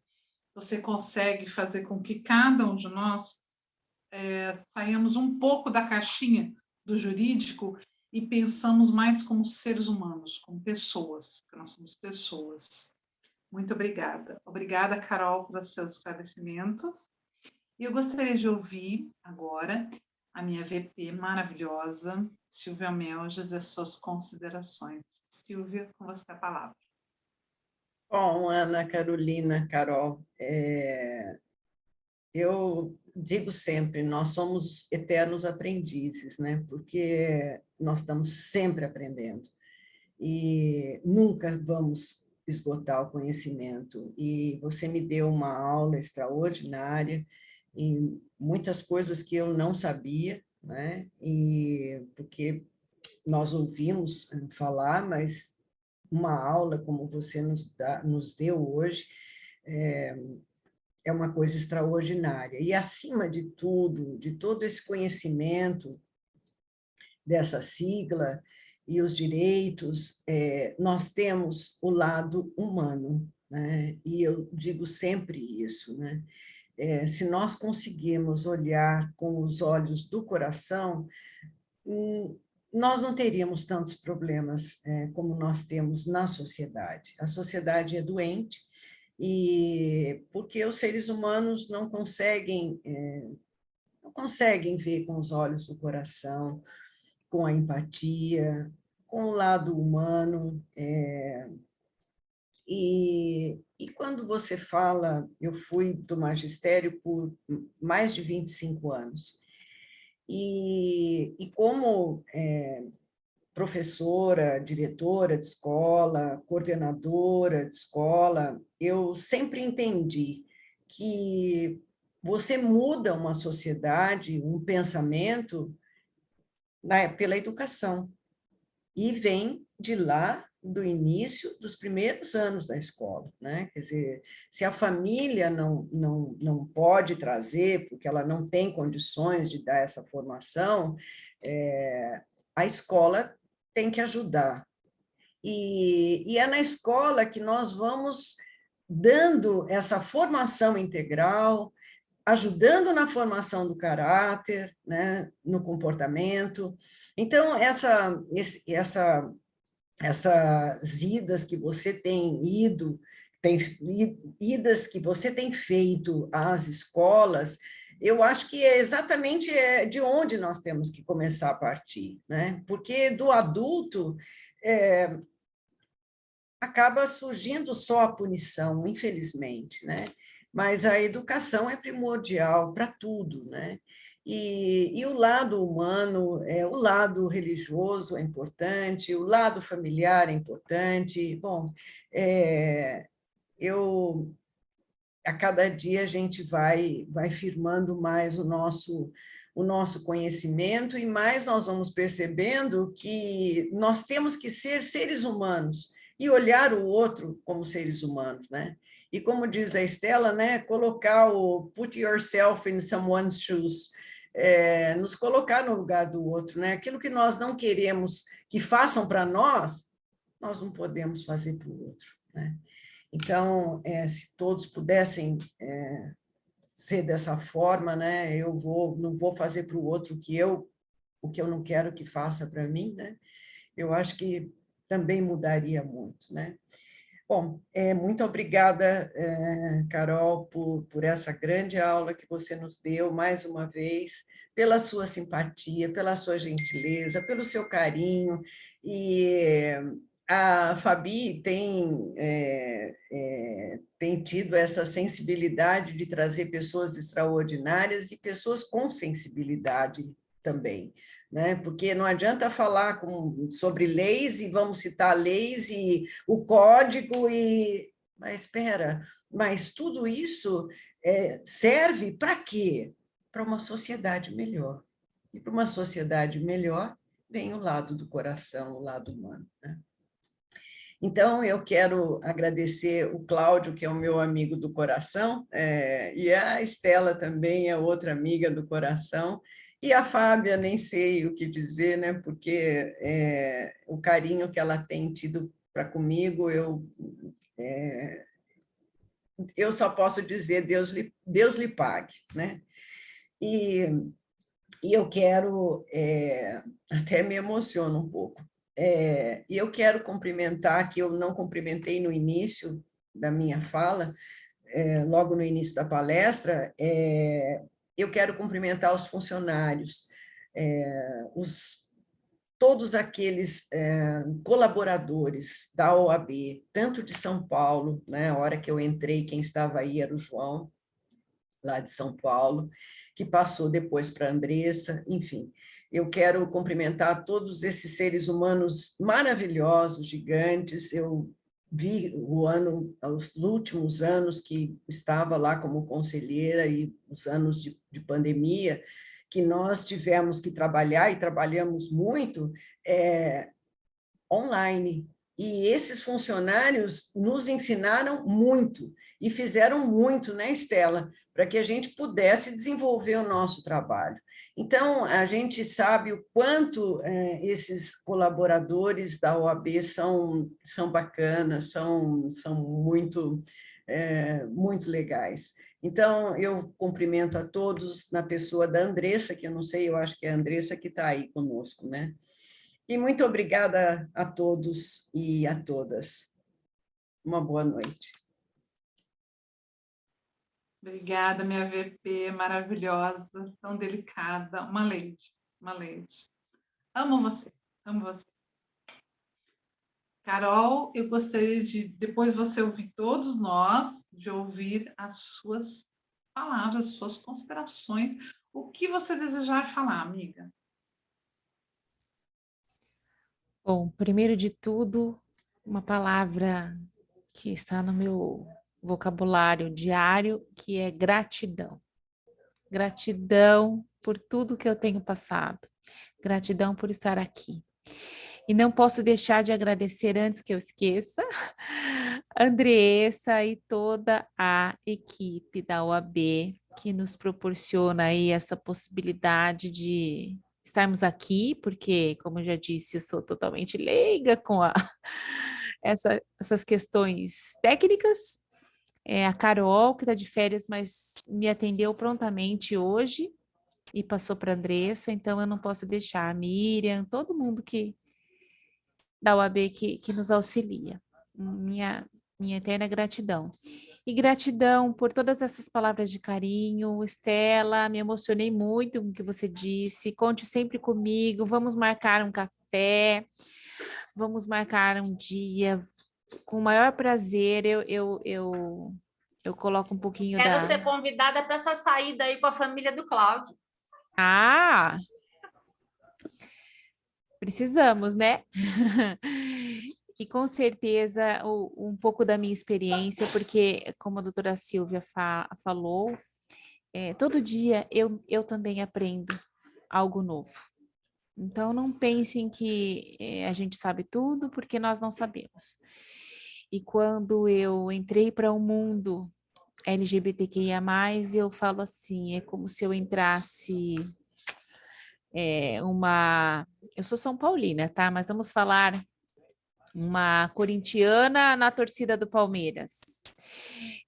você consegue fazer com que cada um de nós saímos um pouco da caixinha do jurídico e pensamos mais como seres humanos, como pessoas, porque nós somos pessoas. Muito obrigada. Obrigada, Carol, pelos seus esclarecimentos. E eu gostaria de ouvir agora a minha VP maravilhosa, Silvia Melges, as suas considerações. Silvia, com você a palavra. Bom, Ana, Carolina, Carol, eu digo sempre, nós somos eternos aprendizes, né? Porque nós estamos sempre aprendendo e nunca vamos esgotar o conhecimento. E você me deu uma aula extraordinária e muitas coisas que eu não sabia, né? E porque nós ouvimos falar, mas uma aula como você nos deu hoje é uma coisa extraordinária. E, acima de tudo, de todo esse conhecimento dessa sigla e os direitos, nós temos o lado humano, né? E eu digo sempre isso, né? Se nós conseguirmos olhar com os olhos do coração, nós não teríamos tantos problemas como nós temos na sociedade. A sociedade é doente e porque os seres humanos não conseguem ver com os olhos do coração, com a empatia, com o lado humano. E quando você fala, eu fui do magistério por mais de 25 anos, e como professora, diretora de escola, coordenadora de escola, eu sempre entendi que você muda uma sociedade, um pensamento, pela educação, e vem de lá do início dos primeiros anos da escola, né? Quer dizer, se a família não pode trazer, porque ela não tem condições de dar essa formação, a escola tem que ajudar. E é na escola que nós vamos dando essa formação integral, ajudando na formação do caráter, né, no comportamento. Então, essas idas que você tem idas que você tem feito às escolas, eu acho que é exatamente de onde nós temos que começar a partir, né? Porque do adulto acaba surgindo só a punição, infelizmente, né? Mas a educação é primordial para tudo, né? E o lado humano, o lado religioso é importante, o lado familiar é importante. Bom, a cada dia a gente vai firmando mais o nosso conhecimento, e mais nós vamos percebendo que nós temos que ser seres humanos e olhar o outro como seres humanos, né? E como diz a Estela, né, colocar put yourself in someone's shoes, nos colocar no lugar do outro, né? Aquilo que nós não queremos que façam para nós não podemos fazer para o outro, né? Então, se todos pudessem ser dessa forma, né, não vou fazer para o outro o que eu não quero que faça para mim, né? Eu acho que também mudaria muito, né? Bom, muito obrigada, Carol, por essa grande aula que você nos deu, mais uma vez, pela sua simpatia, pela sua gentileza, pelo seu carinho. E a Fabi tem tido essa sensibilidade de trazer pessoas extraordinárias e pessoas com sensibilidade também, né? Porque não adianta falar sobre leis e vamos citar leis e o código, mas espera, mas tudo isso serve para quê? Para uma sociedade melhor. E para uma sociedade melhor vem o lado do coração, o lado humano, né? Então, eu quero agradecer o Cláudio, que é o meu amigo do coração, e a Estela também é outra amiga do coração, e a Fábia, nem sei o que dizer, né? Porque o carinho que ela tem tido para comigo, eu só posso dizer Deus lhe pague, né? E eu quero, até me emociono um pouco, e eu quero cumprimentar, que eu não cumprimentei no início da minha fala, logo no início da palestra, eu quero cumprimentar os funcionários, todos aqueles colaboradores da OAB, tanto de São Paulo, né, a hora que eu entrei, quem estava aí era o João, lá de São Paulo, que passou depois para a Andressa, enfim. Eu quero cumprimentar todos esses seres humanos maravilhosos, gigantes. Eu vi os últimos anos que estava lá como conselheira e os anos de pandemia, que nós tivemos que trabalhar, e trabalhamos muito, online. E esses funcionários nos ensinaram muito e fizeram muito, né, Estela, para que a gente pudesse desenvolver o nosso trabalho. Então, a gente sabe o quanto esses colaboradores da OAB são bacanas, são muito, muito legais. Então, eu cumprimento a todos na pessoa da Andressa, que eu não sei, eu acho que é a Andressa que está aí conosco, né? E muito obrigada a todos e a todas. Uma boa noite. Obrigada, minha VP maravilhosa, tão delicada, uma lady, uma lady. Amo você, amo você. Carol, eu gostaria de, depois você ouvir todos nós, de ouvir as suas palavras, suas considerações, o que você desejar falar, amiga. Bom, primeiro de tudo, uma palavra que está no meu vocabulário diário, que é gratidão. Gratidão por tudo que eu tenho passado. Gratidão por estar aqui. E não posso deixar de agradecer antes que eu esqueça, Andressa e toda a equipe da OAB que nos proporciona aí essa possibilidade de estarmos aqui, porque, como eu já disse, eu sou totalmente leiga com essas questões técnicas. A Carol, que está de férias, mas me atendeu prontamente hoje e passou para a Andressa, então eu não posso deixar a Miriam, todo mundo da UAB que nos auxilia. Minha eterna gratidão. E gratidão por todas essas palavras de carinho. Estela, me emocionei muito com o que você disse. Conte sempre comigo. Vamos marcar um café. Vamos marcar um dia. Com o maior prazer, eu coloco um pouquinho Quero da... ser convidada para essa saída aí com a família do Cláudio. Ah! Precisamos, né? E com certeza um pouco da minha experiência, porque como a doutora Silvia falou, todo dia eu também aprendo algo novo. Então não pensem que a gente sabe tudo, porque nós não sabemos. E quando eu entrei para o mundo LGBTQIA+, eu falo assim, é como se eu entrasse... Eu sou São Paulina, tá? Mas vamos falar uma corintiana na torcida do Palmeiras.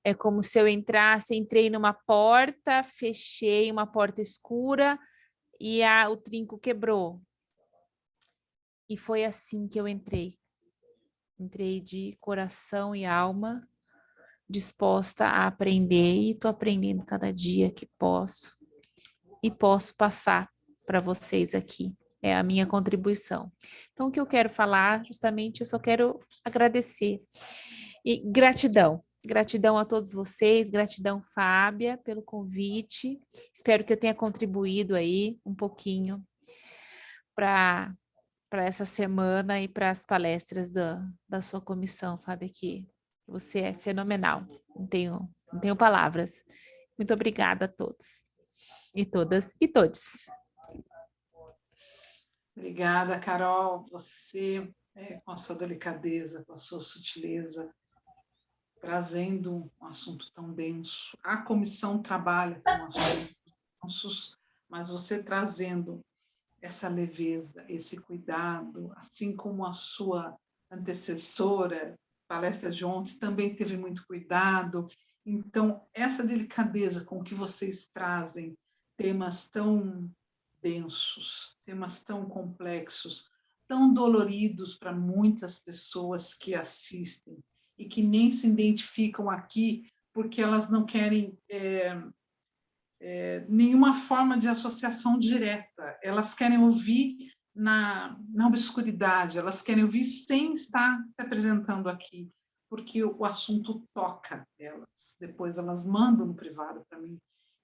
É como se eu entrei numa porta, fechei uma porta escura e o trinco quebrou. E foi assim que eu entrei. Entrei de coração e alma, disposta a aprender, e estou aprendendo cada dia que posso. E posso passar para vocês aqui. É a minha contribuição. Então, o que eu quero falar, justamente, eu só quero agradecer. E gratidão. Gratidão a todos vocês, gratidão, Fábia, pelo convite. Espero que eu tenha contribuído aí um pouquinho para essa semana e para as palestras da sua comissão, Fábia, que você é fenomenal. Não tenho palavras. Muito obrigada a todos e todas e todos. Obrigada, Carol. Você, com a sua delicadeza, com a sua sutileza, trazendo um assunto tão denso. A comissão trabalha com assuntos densos, mas você trazendo essa leveza, esse cuidado, assim como a sua antecessora, palestra de ontem, também teve muito cuidado. Então, essa delicadeza com que vocês trazem temas tão densos, temas tão complexos, tão doloridos para muitas pessoas que assistem e que nem se identificam aqui porque elas não querem nenhuma forma de associação direta. Elas querem ouvir na obscuridade, elas querem ouvir sem estar se apresentando aqui, porque o assunto toca elas. Depois elas mandam no privado para mim.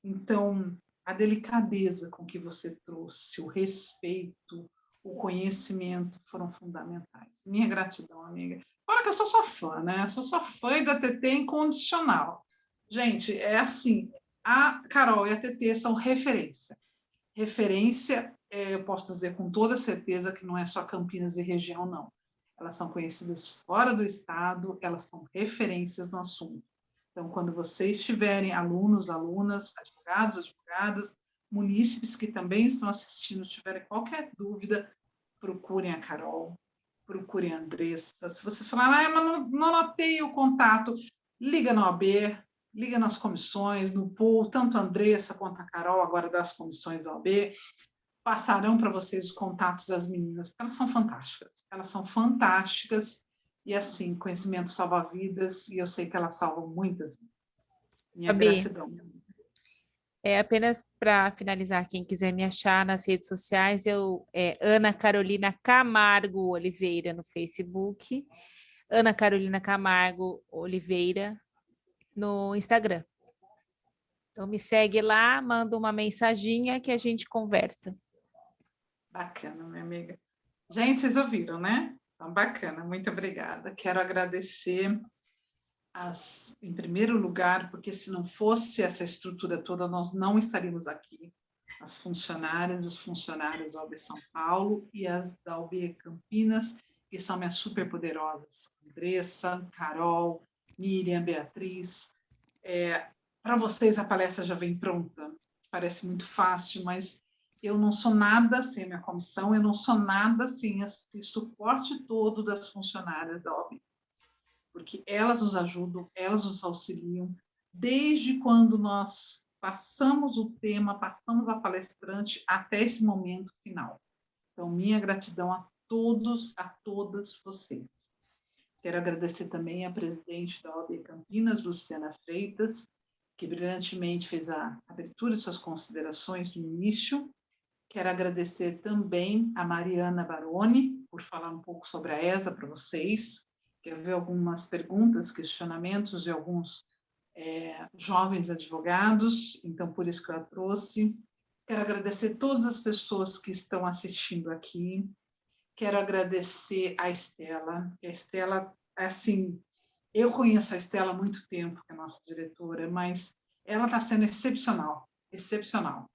Então, a delicadeza com que você trouxe, o respeito, o conhecimento foram fundamentais. Minha gratidão, amiga. Fora que eu sou sua fã, né? Sou sua fã e da TT incondicional. Gente, é assim, a Carol e a TT são referência. Referência, eu posso dizer com toda certeza que não é só Campinas e região, não. Elas são conhecidas fora do estado, elas são referências no assunto. Então, quando vocês tiverem alunos, alunas, advogados, advogadas, munícipes que também estão assistindo, tiverem qualquer dúvida, procurem a Carol, procurem a Andressa. Se vocês falarem, mas não anotei o contato, liga na OAB, liga nas comissões, no pool, tanto a Andressa quanto a Carol, agora das comissões da OAB, passarão para vocês os contatos das meninas, porque elas são fantásticas. Elas são fantásticas e, assim, conhecimento salva vidas, e eu sei que elas salvam muitas vidas. Minha Fabi, gratidão. apenas para finalizar, quem quiser me achar nas redes sociais, Ana Carolina Camargo Oliveira no Facebook, Ana Carolina Camargo Oliveira no Instagram. Então me segue lá, manda uma mensaginha que a gente conversa. Bacana, minha amiga. Gente, vocês ouviram, né? Então, bacana, muito obrigada. Quero agradecer em primeiro lugar, porque se não fosse essa estrutura toda, nós não estaríamos aqui. As funcionárias, os funcionários da OAB São Paulo e as da OAB Campinas, que são minhas superpoderosas. Andressa, Carol, Miriam, Beatriz. Para vocês, a palestra já vem pronta. Parece muito fácil, mas eu não sou nada sem a minha comissão, eu não sou nada sem esse suporte todo das funcionárias da OAB. Porque elas nos ajudam, elas nos auxiliam, desde quando nós passamos o tema, passamos a palestrante, até esse momento final. Então, minha gratidão a todos, a todas vocês. Quero agradecer também a presidente da OAB Campinas, Luciana Freitas, que brilhantemente fez a abertura de suas considerações no início. Quero agradecer também a Mariana Baroni, por falar um pouco sobre a ESA para vocês. Quero ver algumas perguntas, questionamentos de alguns jovens advogados, então por isso que eu a trouxe. Quero agradecer todas as pessoas que estão assistindo aqui. Quero agradecer a Estela. A Estela, assim, eu conheço a Estela há muito tempo, que é a nossa diretora, mas ela está sendo excepcional, excepcional,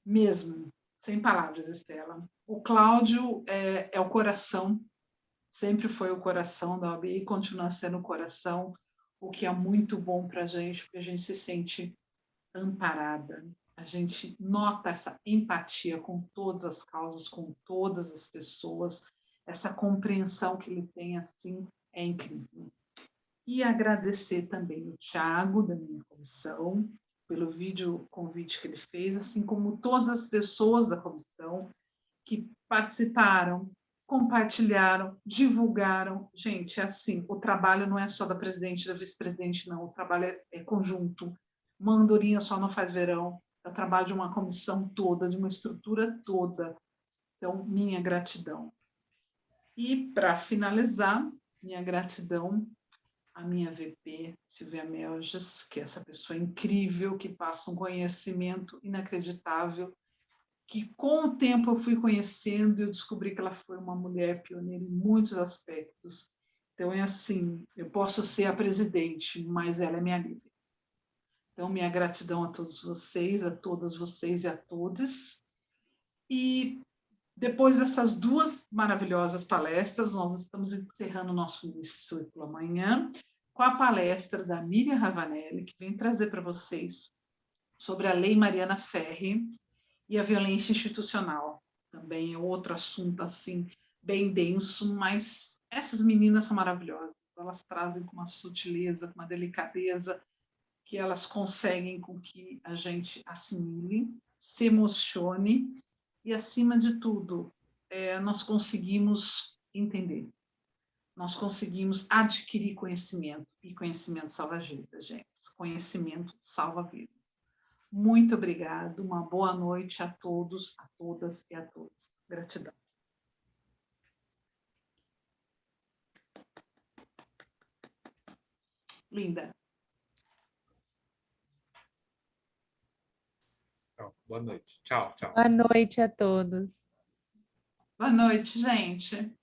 mesmo, sem palavras, Estela. O Cláudio é o coração, sempre foi o coração da OAB e continua sendo o coração, o que é muito bom para a gente, porque a gente se sente amparada. A gente nota essa empatia com todas as causas, com todas as pessoas, essa compreensão que ele tem, assim, é incrível. E agradecer também o Thiago, da minha comissão, pelo vídeo convite que ele fez, assim como todas as pessoas da comissão que participaram, compartilharam, divulgaram. Gente, assim, o trabalho não é só da presidente e da vice-presidente, não. O trabalho é conjunto. Uma andorinha só não faz verão. É o trabalho de uma comissão toda, de uma estrutura toda. Então, minha gratidão. E, para finalizar, minha gratidão à minha VP, Silvia Melges, que é essa pessoa incrível, que passa um conhecimento inacreditável, que com o tempo eu fui conhecendo e eu descobri que ela foi uma mulher pioneira em muitos aspectos. Então, é assim, eu posso ser a presidente, mas ela é minha líder. Então, minha gratidão a todos vocês, a todas vocês e a todos. E depois dessas duas maravilhosas palestras, nós estamos encerrando o nosso ciclo amanhã com a palestra da Miriam Ravanelli, que vem trazer para vocês sobre a Lei Mariana Ferri e a violência institucional. Também é outro assunto, assim, bem denso, mas essas meninas são maravilhosas. Elas trazem com uma sutileza, com uma delicadeza, que elas conseguem com que a gente assimile, se emocione e, acima de tudo, nós conseguimos entender. Nós conseguimos adquirir conhecimento, e conhecimento salva vidas, gente. Conhecimento salva vidas. Muito obrigado, uma boa noite a todos, a todas e a todos. Gratidão. Linda. Boa noite. Tchau, tchau. Boa noite a todos. Boa noite, gente.